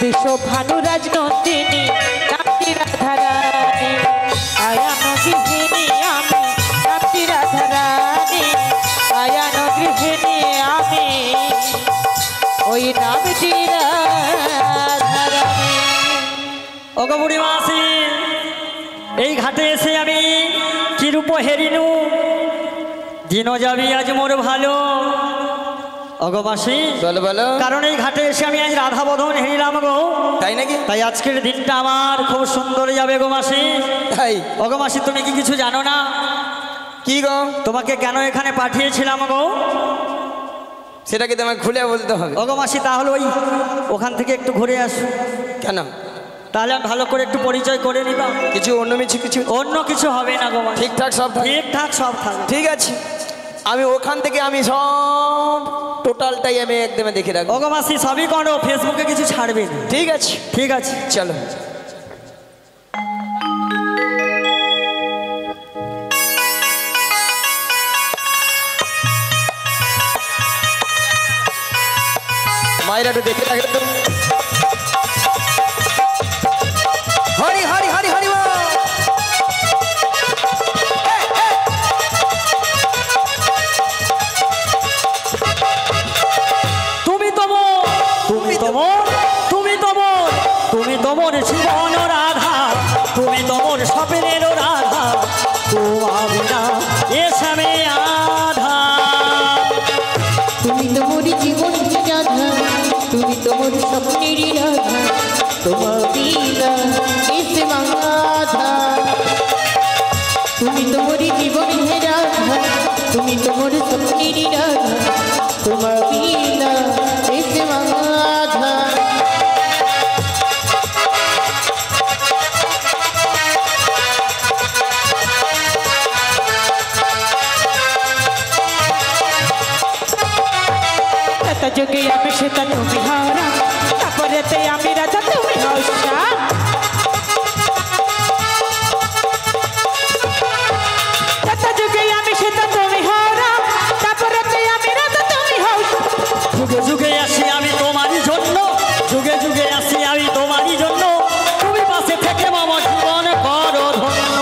বিশ্ব ভানুরাজ নন্দিনী নামটি রাধারানী আয়ান গৃহিণী আমি নামটি রাধারানী আয়ান গৃহিণী আমি ওই নামটি রাধারানী ওগো বুড়ি মাসি এই ঘাটে এসে আমি কি রূপ হেরিনু দিনও যাবি আজ মোর ভালো ওগো মাসি বলো বলো কারণ এই ঘাটে এসে আমি আজ রাধা বধন হেরিলাম গো তাই নাকি তাই আজকের দিনটা আমার খুব সুন্দর যাবে গো মাসি তাই ওগো মাসি তুমি কি কিছু জানো না কি গো তোমাকে কেন এখানে পাঠিয়েছিলাম গো সেটাকে তোমাকে খুলে বলতে হবে ওগো মাসি তাহলে ওই ওখান থেকে একটু ঘুরে আসো কেন তাহলে আমি ভালো করে একটু পরিচয় করে নিতাম কিছু অন্য কিছু অন্য কিছু হবে না গো মাসি ঠিকঠাক সব থাকে ঠিকঠাক সব থাকবে ঠিক আছে আমি ওখান থেকে আমি সব টোটালটাই আমি একদম দেখে রাখবো ওগো মাসি সবই করো ফেসবুকে কিছু ছাড়বে না ঠিক আছে ঠিক আছে চলো মায়েরা একটু দেখে রাখে তো হরি হরি হরি হরি বল। তোমার জীবন রাধা, তুমি তোমার স্বপ্নের রাধা, তোমার বিনা এ শ্যামে আধা। তুমি তোমার জীবন রাধা, তুমি তোমার স্বপ্নের রাধা, তোমার বিনা এসে মাধা। তুমি তোমার জীবন রাধা, তুমি তোমার স্বপ্নের রাধা, তোমার বিনা এসে মাধা। যুগে আমি সেটা তুমি হারা, তারপরেতে আমি রাজা তুমি হস্যা। যুগে আমি সেটা তুমি হারা, তারপরেতে আমি রাজা তুমি হস্যা। যুগে যুগে আসি আমি তোমারই জন্য, যুগে যুগে আসি আমি তোমারই জন্য, তুমি পাশে থেকে আমার জীবন করো ধন্য।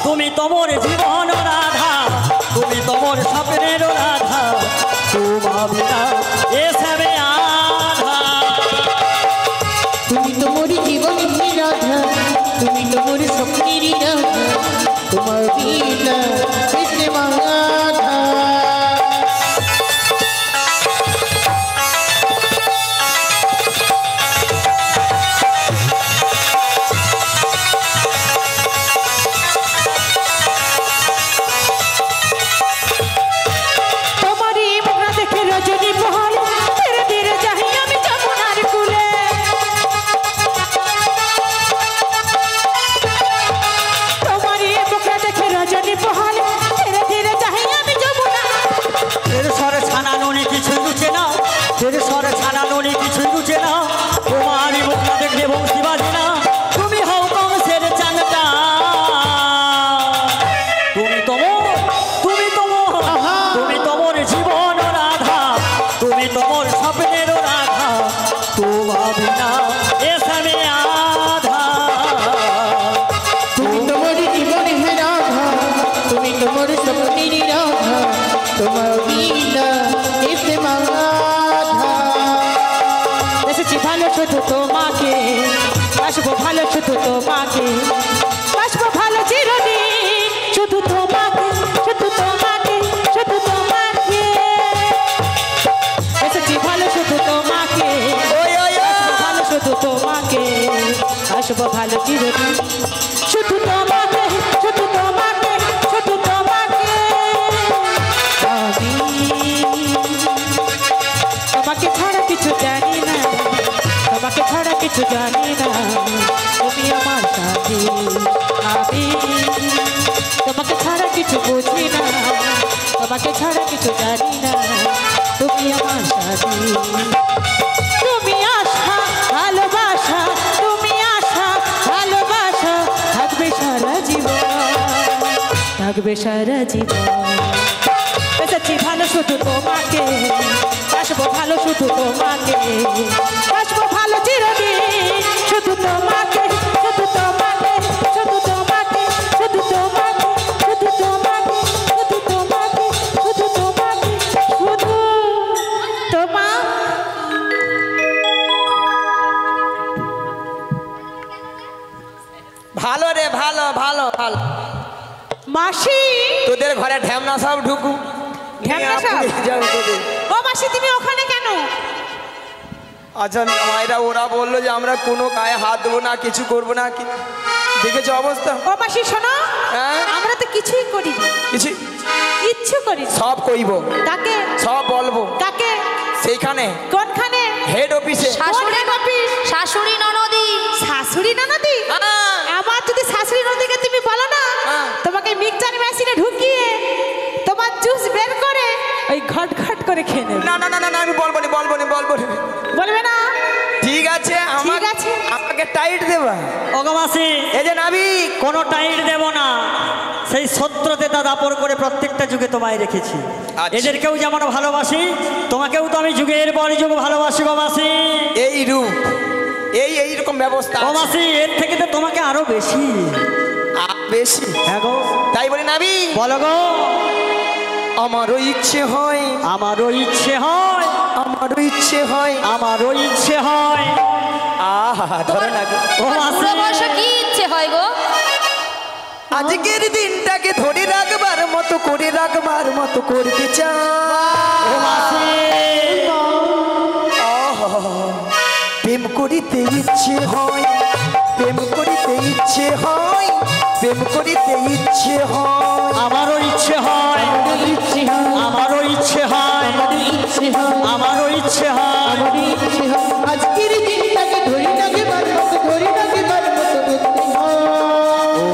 তুমি তোমার জীবন রাধা, তুমি তোমার স্বপ্নের রাধা, তোমার বিনা এ শ্যামে আধা। তুমি তোমার জীবন রাধা, তুমি তোমার স্বপ্নের রাধা, তোমার বিনা এসে মাধা। তোমারই মুখরা দেখে রজনী বহল, ধীরে ধীরে যাই আমি যমুনার কূলে। তোমারই মুখরা দেখে রজনী বহল, ধীরে ধীরে যাই আমি যমুনা। এর স্বরে ছানা ননি কিছু লুচে না, এর স্বরে ছানা ননি কিছু লুচে না, তোমারই মুখটা দেখলে বংশী বাজে না, তুমি হও কংসের চানটা। তুমি তোমার জীবন রাধা, তুমি তোমার স্বপ্নের রাধা, তোমার বিনা এ শ্যামে আধা। তুমি তোমার জীবন রাধা, তুমি তোমার স্বপ্নের রাধা, তোমার বিনা এসে মাধা। এসেছি ভালো শুধু তোমাকে, বাসবো ভালো শুধু তোমাকে, বাসবো ভালো চিরদিন শুধু তোমাকে, শুধু তোমাকে, শুধু তোমাকে। এসেছি ভালো শুধু তোমাকে, বাসবো ভালো শুধু তোমাকে, বাসবো ভালো চিরদিন শুধু তোমাকে, শুধু তোমাকে, শুধু তোমাকে। আমি তোমাকে ছাড়া কিছু জানি না, তোমাকে ছাড়া কিছু জানি না, তুমি আমার সাথী। আমি তোমাকে ছাড়া কিছু বুঝি না, তোমাকে ছাড়া কিছু জানি না, তুমি আমার সাথী। তুমি আশা ভালোবাসা, তুমি আশা ভালোবাসা, থাকবে সারা জীবন, থাকবে সারা জীবন। এসেছি ভালো শুধু তোমাকে, বাসবো ভালো শুধু তোমাকে, বাসবো ভালো চিরদিন শুধু তোমাকে, শুধু তোমাকে, শুধু তোমাকে, শুধু তোমাকে, শুধু তোমাকে, শুধু তোমাকে, শুধু তোমাকে, শুধু তোমাকে। ভালো রে, ভালো ভালো ভালো। মাসি, তোদের ঘরে ঢ্যামনা সব ঢুকু, ঢ্যামনা সব? যাও তোদের। ও মাসি তুমি ওখানে কেন? আচ্ছা মায়েরা ওরা বললো যে আমরা কোনো গায়ে হাত দেবো না, কিছু করবো না। কি দেখেছো অবস্থা? ও মাসি শোনো, হ্যাঁ? আমরা তো কিছুই করি না, কিছু কিচ্ছু করি না। সব কইব, কাকে? সব বলবো। কাকে? সেইখানে কোনখানে? হেড অফিসে। শাশুড়ি শাশুড়ি ননদি, শাশুড়ি ননদি? হ্যাঁ। আমার যদি শাশুড়ি ননদিকে তুমি বলো না, হ্যাঁ। তোমাকে মিক্সচার মেশিনে ঢুকিয়ে তোমার জুস বের করে ওই ঘট ঘট করে খেয়ে নেবে। না না না না না, আমি বলবো নি, বলবো নি, বলবো নি। বলবে না? ঠিক আছে, আমাকে আছে। আমাকে টাইট দেবা। অগমাসি এই যে নাবিক, কোনো টাইট দেব না, সেই শত্রুতে দাপর করে প্রত্যেকটা যুগে তোমায় রেখেছি। আচ্ছা। এদেরকেও যেমন ভালোবাসি, তোমাকেও তো আমি যুগের পর যুগ ভালোবাসি গো মাসি। এই রূপ, এইরকম ব্যবস্থা ও আছে। মাসি, এর থেকে তো তোমাকে আরো বেশি। বেশি? হ্যাঁ গো, তাই বলি নাবি। বলো গো। আমারও ইচ্ছে হয়, আমারও ইচ্ছে হয়, আমারও ইচ্ছে হয়। আমারও ইচ্ছে হয়। আহা ধরো না গো। ও মাসি, বুড়ো বয়সে কি ইচ্ছে হয় গো? আজকের দিনটাকে ধরে রাখবার মতো করে রাখবার মতো করতে চাই। ও মাসি, প্রেম করিতে ইচ্ছে হয়, প্রেম করিতে ইচ্ছে হয়, প্রেম করিতে ইচ্ছে হয়। আমারও ইচ্ছে হয়, ইচ্ছে হয়, আমারও ইচ্ছে হয়, ইচ্ছে হয়, আমারও ইচ্ছে হয়। ইচ্ছে হয়। আজকের দিনটাকে ধরে রাখবার মতো ধরে রাখবার মতো করতে হয়। ও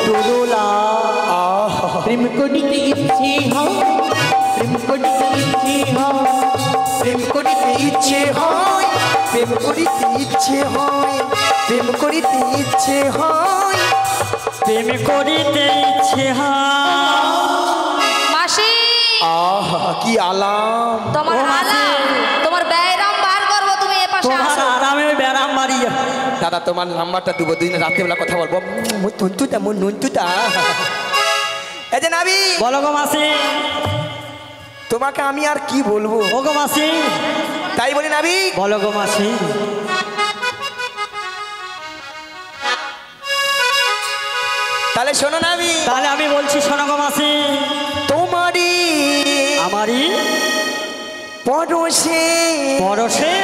টুলুলা, প্রেম করিতে ইচ্ছে হয়, প্রেম করিতে ইচ্ছে হয়, প্রেম করিতে ইচ্ছে হয়, প্রেম করিতে ইচ্ছে হয়, প্রেম করিতে ইচ্ছে হয়। প্রেম করিতে ইচ্ছে হয়। মাসি, আহা কি আলাম। তোমার ও মাসি। আলাম, তোমার ব্যায়াম বার করবো, তুমি এ পাশে তোমার আসো। আরামে ব্যারাম মারিয়া। দাদা তোমার নাম্বারটা দেবো, দুদিন রাত্রেবেলা কথা বলবো। তুন্তুটা মন নুনতুটা। এই যে নাবি, বলো গো মাসি, তোমাকে আমি আর কি বলবো, ও গো মাসি, তাই বলি নাবি। বলো গো মাসি। তাহলে শোনো নাবি, তাহলে আমি বলছি শোনো গো মাসি। তোমারই আমারই পরশে পরশে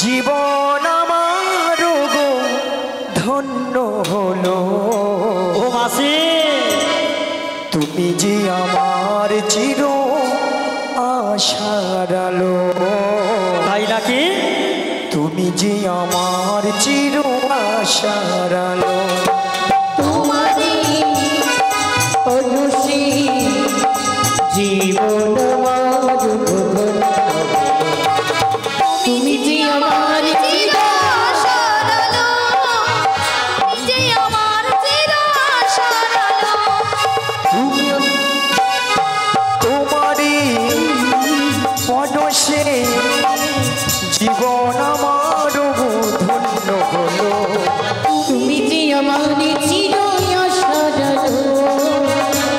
জীবন আমার গো ধন্য হলো। ও মাসি, তুমি যে আমার চির আশার আলো, তাই নাকি? তুমি যে আমার চির আশার আলো। তোমারই অনুসী জীবন আমার ধন্য। তুমি যে আমার চির আশার আলো, তুমি যে আমার চির আশার আলো। তোমারই পরশে জীবন আমার গো ধন্য হলো। তুমি যে আমার চির আশার আলো,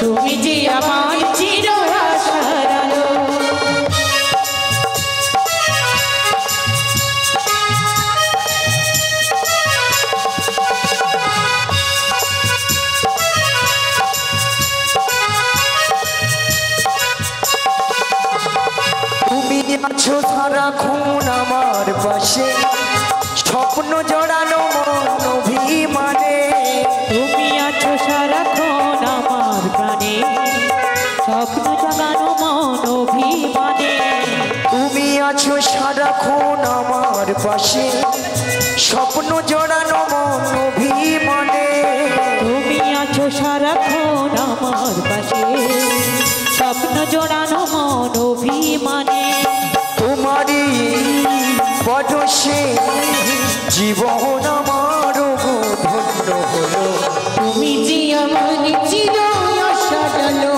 তুমি যে আমার চির আশার আলো। তুমি আছো সারাক্ষণ আমার পাশে, স্বপ্ন জড়ানো মন অভিমানে। তুমি আছো সারাক্ষণ আমার প্রাণে, স্বপ্ন জাগানো মন অভিমানে। তুমি আছো সারাক্ষণ আমার পাশে, স্বপ্ন জড়ানো মন অভিমানে। তুমি আছো সারাক্ষণ আমার পাশে, স্বপ্ন জোড়ানো মন অভিমানে। তোমারই পরশে জীবন আমার গো ধন্য হলো। তুমি যে আমার চির আশার আলো,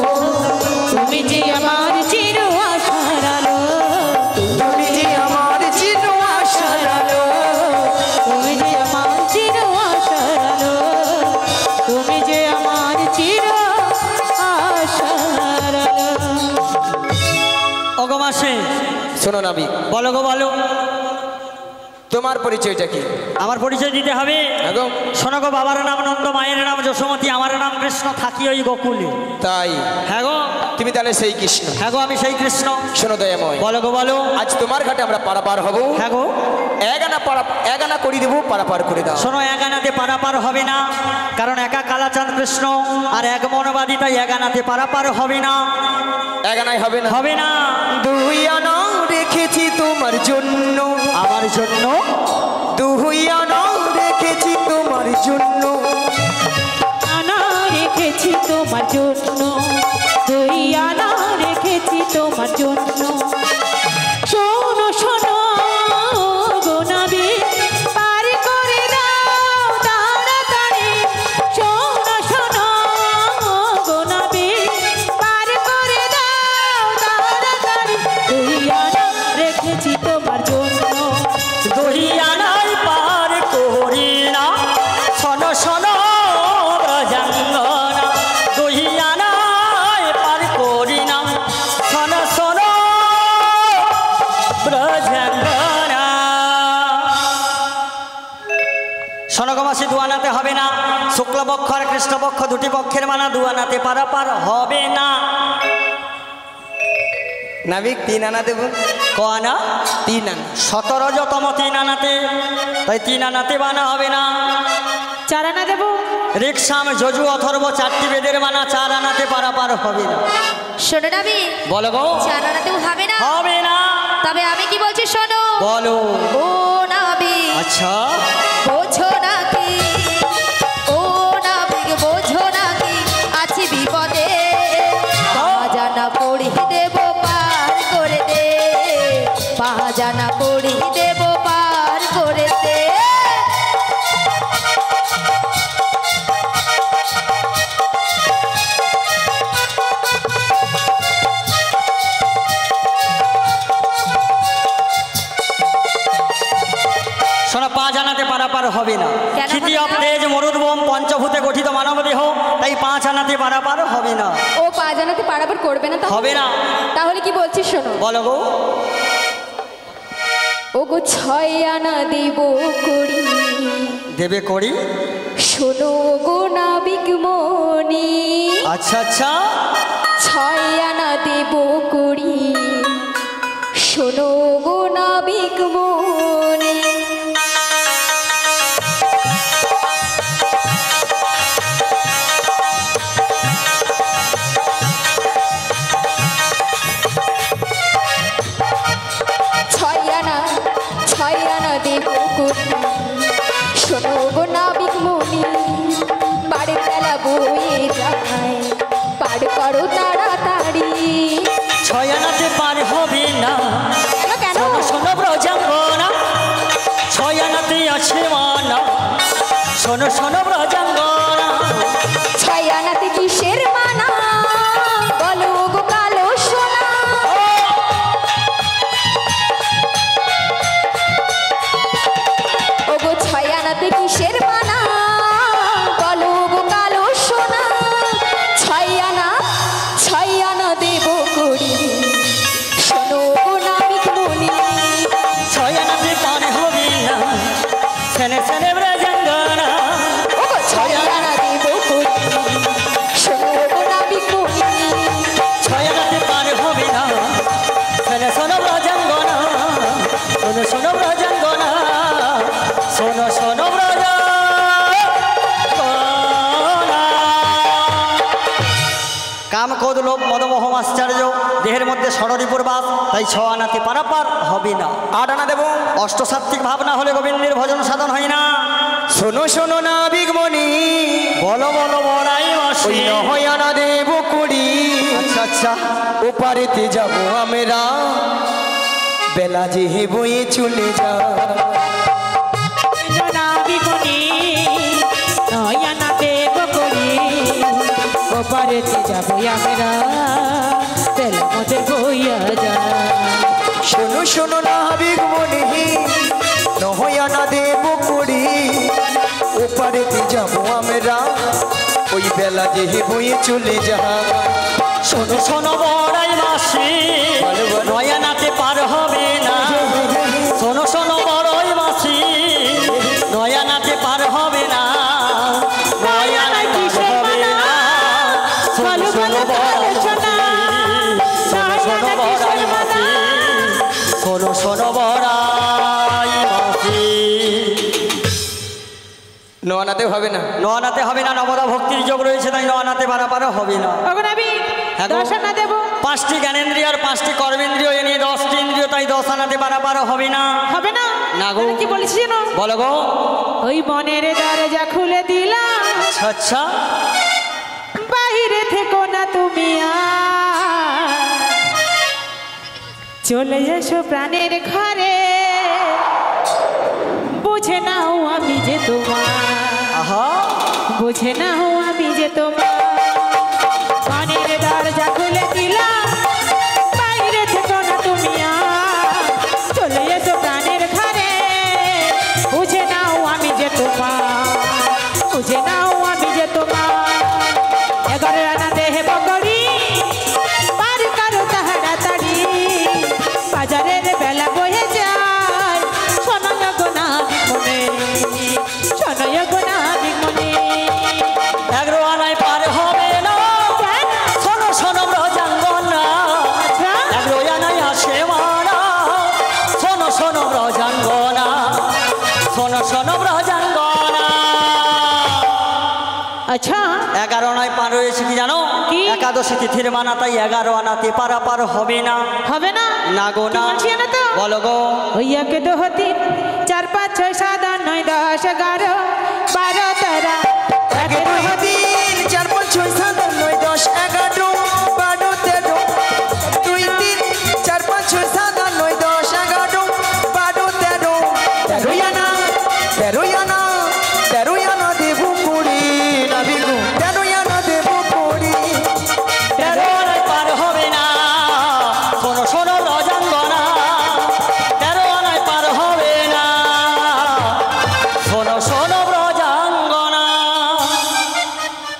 তুমি যে আমার চির আশার আলো, তুমি যে আমার চির আশার আলো। তুমি যে আমার চির আশার আলো, তুমি যে আমার চির আশার আলো। ও গো মাসি, শোনো নাবি, বলো গো বলো। তোমার পরিচয়টা কি? আমার পরিচয় দিতে হবে। এখন শোনো গো, বাবার নাম নন্দ, মায়ের নাম যশোমতী, আমার নাম কৃষ্ণ, থাকি ওই গোকুলে। তাই হ্যাঁ গো, তুমি তাহলে সেই কৃষ্ণ। হ্যাঁ গো, আমি সেই কৃষ্ণ। শোনো দয়াময়, বলো গো বলো। আজ তোমার ঘাটে আমরা পারাপার হব। হ্যাঁ গো, এক আনা করে দেবো, পারাপার করে দাও। শোনো, এক আনাতে পারাপার হবে না, কারণ একা কালাচাঁদ কৃষ্ণ আর এক মনোবাদী, তাই এক আনাতে পারাপার হবে না। এক আনাই হবে না, হবে না। দুই আনা রেখেছি তোমার জন্য, আমার জন্য দুই আনা রেখেছি তোমার জন্য। আনা রেখেছি তোমার জন্য, দুই আনা রেখেছি তোমার জন্য। শোনো শোনো গো নাবি, পার করে দাও তাড়াতাড়ি। শোনো শোনো গো নাবি, পার করে দাও তাড়াতাড়ি। দুই আনা রেখেছি তোমার জন্য, দহিয়ানাই পার করি না, শোনো শোনো ব্রজাঙ্গনা, দহিয়ানাই পার শুক্লপক্ষ আর কৃষ্ণপক্ষ দুটি পক্ষের মানা দু আনাতে পারাপার হবে না। নাবিক 3 আনা দেব। ক আনা? 3 আনা। 17তম 3 আনাতে, তাই 3 আনাতে বানা হবে না। 4 আনা দেব। রিক্সাম যজু অথর্ব 4টি বেদের মানা 4 আনাতে পারাপার হবে না। শোনো নাবি, বলো গো। 4 আনাতেও হবে না। হবে না। তবে আমি কি বলছি শোনো। বলো। ও নাবি, আচ্ছা বোঝো নাকি, ও নাবিক বোঝো নাকি আছি বিপদে, জানা পড়ি দেব পার করে দে, জানা পড়ি দেব পার করে দে। শোনো, 5 আনাতে পারাপার হবে না। কেন হবে ক্ষিতি না? অপ্তেজ মরুদ্ভূম পঞ্চভূতে গঠিত মানব দেহ, তাই 5 আনাতে পারাপার হবে না। ও 5 আনাতে পারাপার করবে না তাহলে? হবে না। তাহলে কি বলছিস শোনো। বলো গো। ও গো 6 আনা দেব করি, দেবে করি। শোনো গো নাবিক মনি, আচ্ছা আচ্ছা 6 আনা দেব করি, শোনো গো নাবিক মনি। ছয় আনা দেব করি, শোনো গো নাবিক মনি, বাড়ির বেলা বয়ে যায়, পার করো তাড়াতাড়ি। 6 আনাতে পার হবে না। কেন কেন? শোনো শোনো ব্রজাঙ্গনা, 6 আনাতে আছে মানা। শোনো শোনো ব্রজাঙ্গনা, 6 আনাতে কিসের মানা, বলো গো কালো সোনা। ও গো 6 আনাতে কিসের মানা, বলো গো কালো সোনা। 6 আনা দেব করি, শোনো গো নাবিক মনি। 6 আনাতে পার হবে না। সেনে সেনে ব্রজাঙ্গনা, ও গো 6 আনা দেব করি, শোনো গো নাবিক মনি। 6 আনাতে পার হবে না। সেনে শোনো ব্রজাঙ্গনা, শোনো শোনো ব্রজাঙ্গনা, শোনো শোনো ব্রজাঙ্গনা। কাম ক্রোধ লোভ মদমোহ আশ্চর্য দেহের মধ্যে ষড়রিপুর বাস, তাই 6 আনাতে পারাপার হবে না। 8 আনা দেব। অষ্টসাত্ত্বিক ভাবনা হলে গোবিন্দের ভজন সাধন হয় না। শোনো শোনো নাবিক মনি, বলো বলো বড়াই ওই মাসি। 9 আনা দেব করি। আচ্ছা আচ্ছা ওপারেতে যাব আমরা, বেলা যে বয়ে চলে যা। নাবিক মনি, 9 আনা দেব করি, ওপারেতে যাবো আমরা, বেলা মোদের বইয়া যা। শোনো শোনো নাবিক মনি, 9 আনা দেব করি, ওপারেতে যাব আমরা, ওই বেলা যে বয়ে চলে যা। শোনো শোনো বড়াই মাসি, বলো, বলো। 9 আনাতে পার হবে না। শোনো শোনো বড়াই মাসি, 9 আনাতে পার হবে না। 9 আনায় পার হবে না। শোনো শোনো বড়াই মাসি, শোনো শোনো বড়াই মাসি, শোনো শোনো বড়াই মাসি। 9 আনাতে হবে না। 9 আনাতে হবে না। নবদা ভক্তির যোগ রয়েছে, তাই 9 আনাতে পারাপার হবে না। ওগো নাবিক, হ্যাঁ গো। 10 আনা দেব। 5টি জ্ঞানেন্দ্রিয় আর 5টি কর্মেন্দ্রিয় এ নিয়ে 10টি ইন্দ্রিয়, তাই 10 আনাতে পারাপার হবে না। হবে না? না গো। তাহলে কি বলেছি জানো? বলো গো। ওই মনের দরজা খুলে দিলাম, আচ্ছা আচ্ছা বাইরে থেকো না তুমি আর, চলে এসো প্রাণের ঘরে, বুঝে নাও আমি যে তোমার, আহা বুঝে নাও আমি যে তোমার। মনের দরজা খুলে দিলাম, বাইরে থেকো না তুমি আর, চলে এসো প্রাণের ঘরে, বুঝে নাও আমি যে তোমার, বুঝে নাও আমি যে তোমার। 11 আনা দেহে বকরি, পার করো তাড়াতাড়ি, বাজারের বেলা বয়ে যায়, শোনো গো নাবিক মনে, শোনো গো নাবিক মনে। আচ্ছা 11 আনায় পার রয়েছে কি জানো? কি? একাদশী তিথির মানা, তাই 11 আনাতে পারাপার হবে না। হবে না? না গো কি না। বলছি না তো? বলো গো। ওই 1 2 3 4 5 6 7 8 9 10 11 12 13 1 2 3 4 5 6 7 8 9 10 11 12 13 2 3 4 5 6 7 8 9 10 11 12 13 13 আনা 13 আনা 13 আনা দেবো কুড়ি নাবি গো 13 আনা দেবো কুড়ি 13 আনায় পার হবে না। শোনো শোনো রজাঙ্গনা, 13 আনায় পার হবে না। শোনো শোনো রজাঙ্গনা।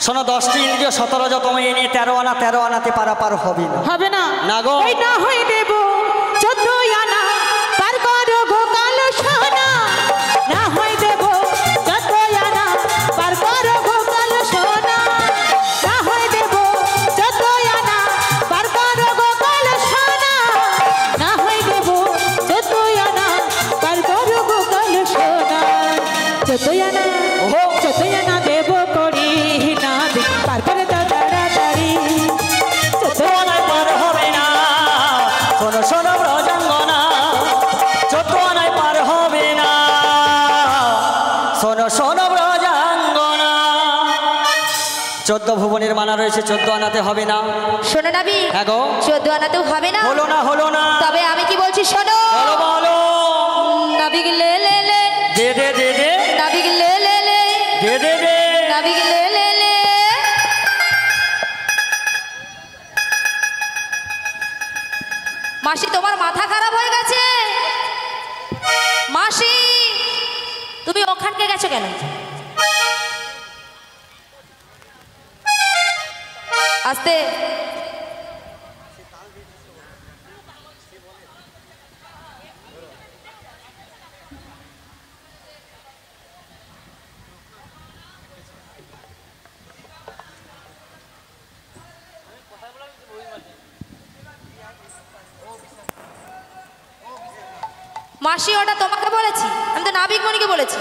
শোনো 10টি ইন্দ্রিয় 17 যতম এনে 13 আনাতে পারাপার হবে না। হবে না? না গো। ওই না হয়ে দেব 14 আনা পার করো গো কালো সোনা। না হয়ে দেব 14 আনা পার করো গো কালো সোনা। না হয়ে দেব 14 আনা পার করো গো কালো সোনা। না হয়ে দেব 14 আনা পার করো গো কালো সোনা। 14 আনা ওহো। 14 আনা দেব করি না দে পার করে দাও তাড়াতাড়ি। 14 আনায় পার হবে না। শোনো শোনো রজাঙ্গনা, 14 আনায় পার হবে না। শোনো শোনো রজাঙ্গনা। 14 ভুবনের মানা রয়েছে, 14 আনাতে হবে না। শোনো নাবি, হ্যাঁ গো। 14 আনাতেও হবে না। হলো না হলো না। তবে আমি কি বলছি শোনো। বলো বলো। নাবিক লে লে লে, দে দে দে দে নাবিক লে লে লে, দে দে দে। নাবিক লে লে লে। মাসি তোমার মাথা খারাপ হয়ে গেছে? মাসি তুমি ওখানকে গেছো কেন? আস্তে। মাসি ওটা তোমাকে বলেছি, আমি তো নাবিক মণিকে বলেছি।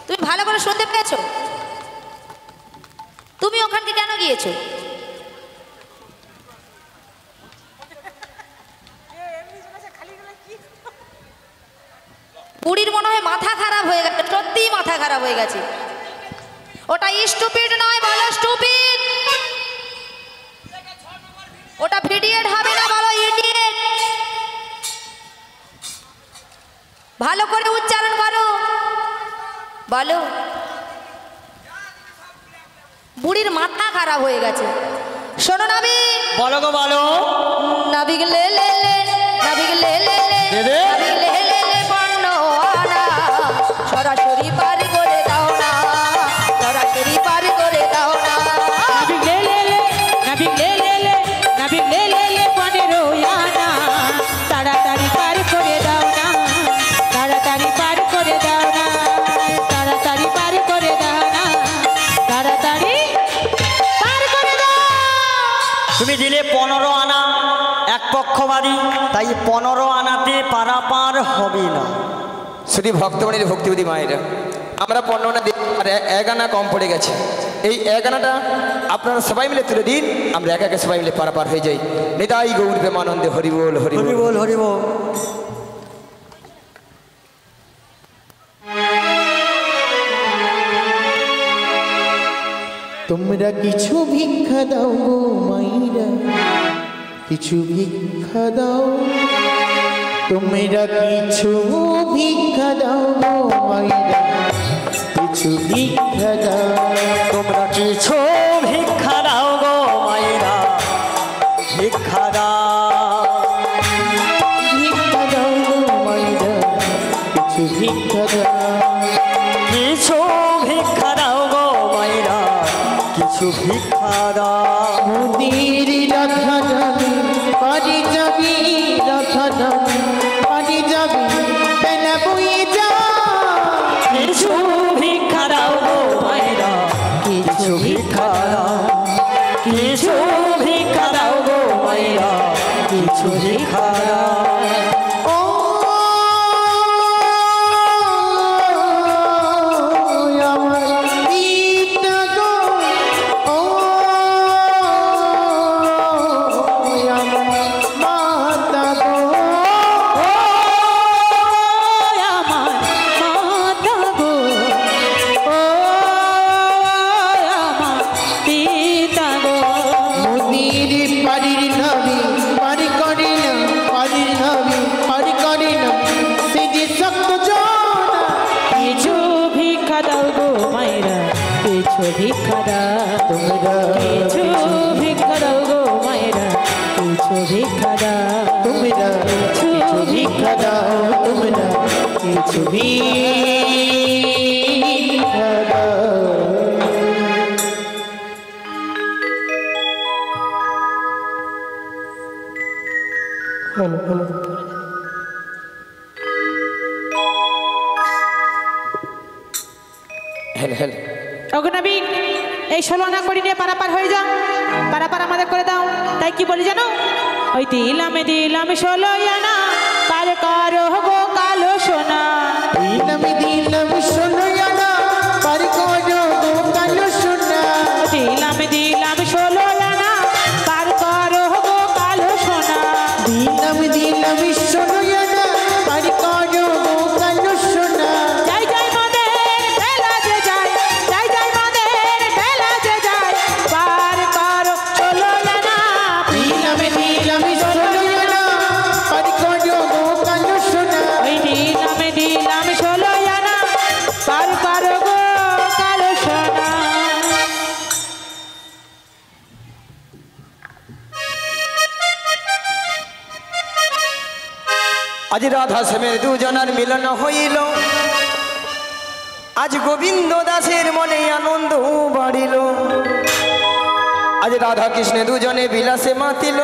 তুমি ভালো করে শুনতে পেয়েছো? তুমি ওখানকে কেন গিয়েছো? বুড়ির মনে হয় মাথা খারাপ হয়ে গেছে, সত্যিই মাথা খারাপ হয়ে গেছে। ওটা স্টুপিড নয়, বলো স্টুপিড। ওটা ভিডিয়েট হবে না, বলো ইডিয়েট। ভালো করে উচ্চারণ করো, বলো। বুড়ির মাথা খারাপ হয়ে গেছে। শোনো নাবি, বলো গো বলো। নাবিক লে লে লে, নাবিক লে লে লে, দে দে। নাবিক লে লে লে পণ্য আনা, সরাসরি পার করে দাও না, সরাসরি পার করে দাও না। নাবিক লে লে লে, নাবিক লে লে লে, নাবিক লে লে লে 15 আনা তাড়াতাড়ি পার করে দাও না, তাড়াতাড়ি পার করে দাও না, তাড়াতাড়ি পার করে দাও না, তাড়াতাড়ি পার করে দাও। তুমি দিলে 15 আনা, এক পক্ষবাদী, তাই 15 আনাতে পারাপার হবে না। শুধু ভক্তমণির ভক্তিবতী মায়েরা, আমরা 15 আনা দিই, আর 1 আনা কম পড়ে গেছে। এই 1 আনাটা আপনারা সবাই মিলে তুলে দিন, আমরা একে একে সবাই মিলে পারাপার হয়ে যাই। নিতাই গৌর প্রেমানন্দে হরি বল হরি বল। হরি বল হরি বল। তোমরা কিছু ভিক্ষা দাও গো মাইরা, কিছু ভিক্ষা দাও। তোমরা কিছু ভিক্ষা দাও গো মাইরা, কিছু ভিক্ষা দাও। তোমরা কিছু ভিক্ষা দাও গো মায়েরা, ভিক্ষা দাও। ভিক্ষা দাও গো মাইরা, কিছু ভিক্ষা দাও। কিছু ভিক্ষা দাও গো মায়েরা, কিছু ভিক্ষা দাও। মোদির রাধা রানী পারি যাবি, রাধা রানী পারি যাবি, বেলা বয়ে যা। কিছু ভিক্ষা দাও গো মায়েরা, কিছু ভিক্ষা দাও। কিছু ভিক্ষা দাও গো মায়েরা, কিছু ভিক্ষা দাও। ও আমার পিতা গো কিছু ভিক্ষা দাও তোমরা কিছু ভিক্ষা দাও, তোমরা কিছু ভিক্ষা দাও। অগ্নবিক এই 16 আনা করে নিয়ে পারাপার হয়ে যাও, পারাপার আমাদের করে দাও। তাই কি বলি জানো, ওই দিলাম 16 আনা পার করো গো কালো সোনা। দিলাম 16 আনা পার করো গো কালো সোনা। দিলাম 16 আনা পার করো গো কালো সোনা। দিলাম 16 আনা পার করো গো কালো সোনা। যাই যাই মাদের বেলা যে যায়, যাই যাই মাদের বেলা যে যায়, পার করো 16 আনা। দিলাম 16 আনা পার করো গো কালো সোনা। ওই দিলাম 16 আনা পার করো গো কালো সোনা। আজ রাধা শ্যামের দুজনার মিলন হইল, আজ গোবিন্দ দাসের মনে আনন্দ বাড়িল। আজ রাধা কৃষ্ণ দুজনে বিলাসে মাতিল,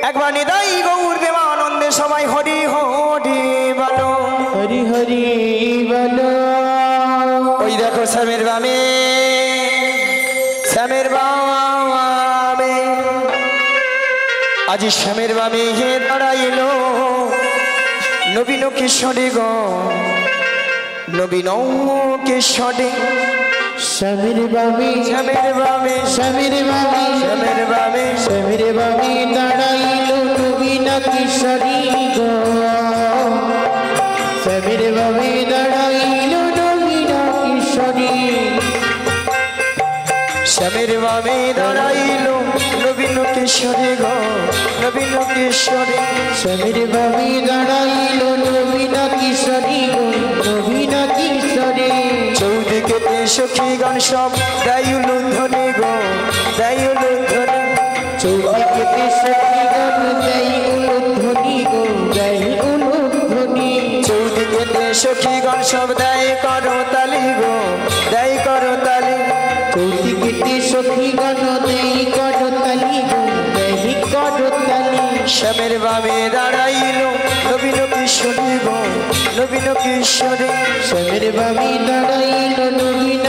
একবার নিদাই গৌর দেবা আনন্দে সবাই হরি হরি বলো। হরি হরি বলো। ওই দেখো শ্যামের বামে, শ্যামের বামে, আজ শ্যামের বামে হে দাঁড়াইল নবীন কিশোরী গো, নবীন কিশোরী। স্বামীর বামে, শ্যামের বামে, স্বামীর বামে, শ্যামের বামে, স্বামীর বামে দাঁড়াইল নবীন কিশোরী গো। স্বামীর বামে দাঁড়াইল নবীন কিশোরী। শ্যামের বামে দাঁড়াইল নবীন কিশোরী গো, নবীন কিশোরী। স্বামীর বামে দাঁড়াইল নবীন কিশোরী গো, নবীন কিশোরী। চৌদিকে সখীগণ সব দেয় উলুধ্বনি গো, দেয় উলুধ্বনি। চৌদিকে সখীগণ দেয় উলুধ্বনি গো, দেয় উলুধ্বনি। চৌদিকে সখীগণ সব দেয় করতালি গো, দেয় করতালি। চৌদিকে সখীগণ দেয় করতালি গো, দেয় করতালি। শ্যামের বামে দাঁড়াইল নবীন কিশোরী গো, নবীন কিশোরী। স্বামীর বামে দাঁড়াইল নবীন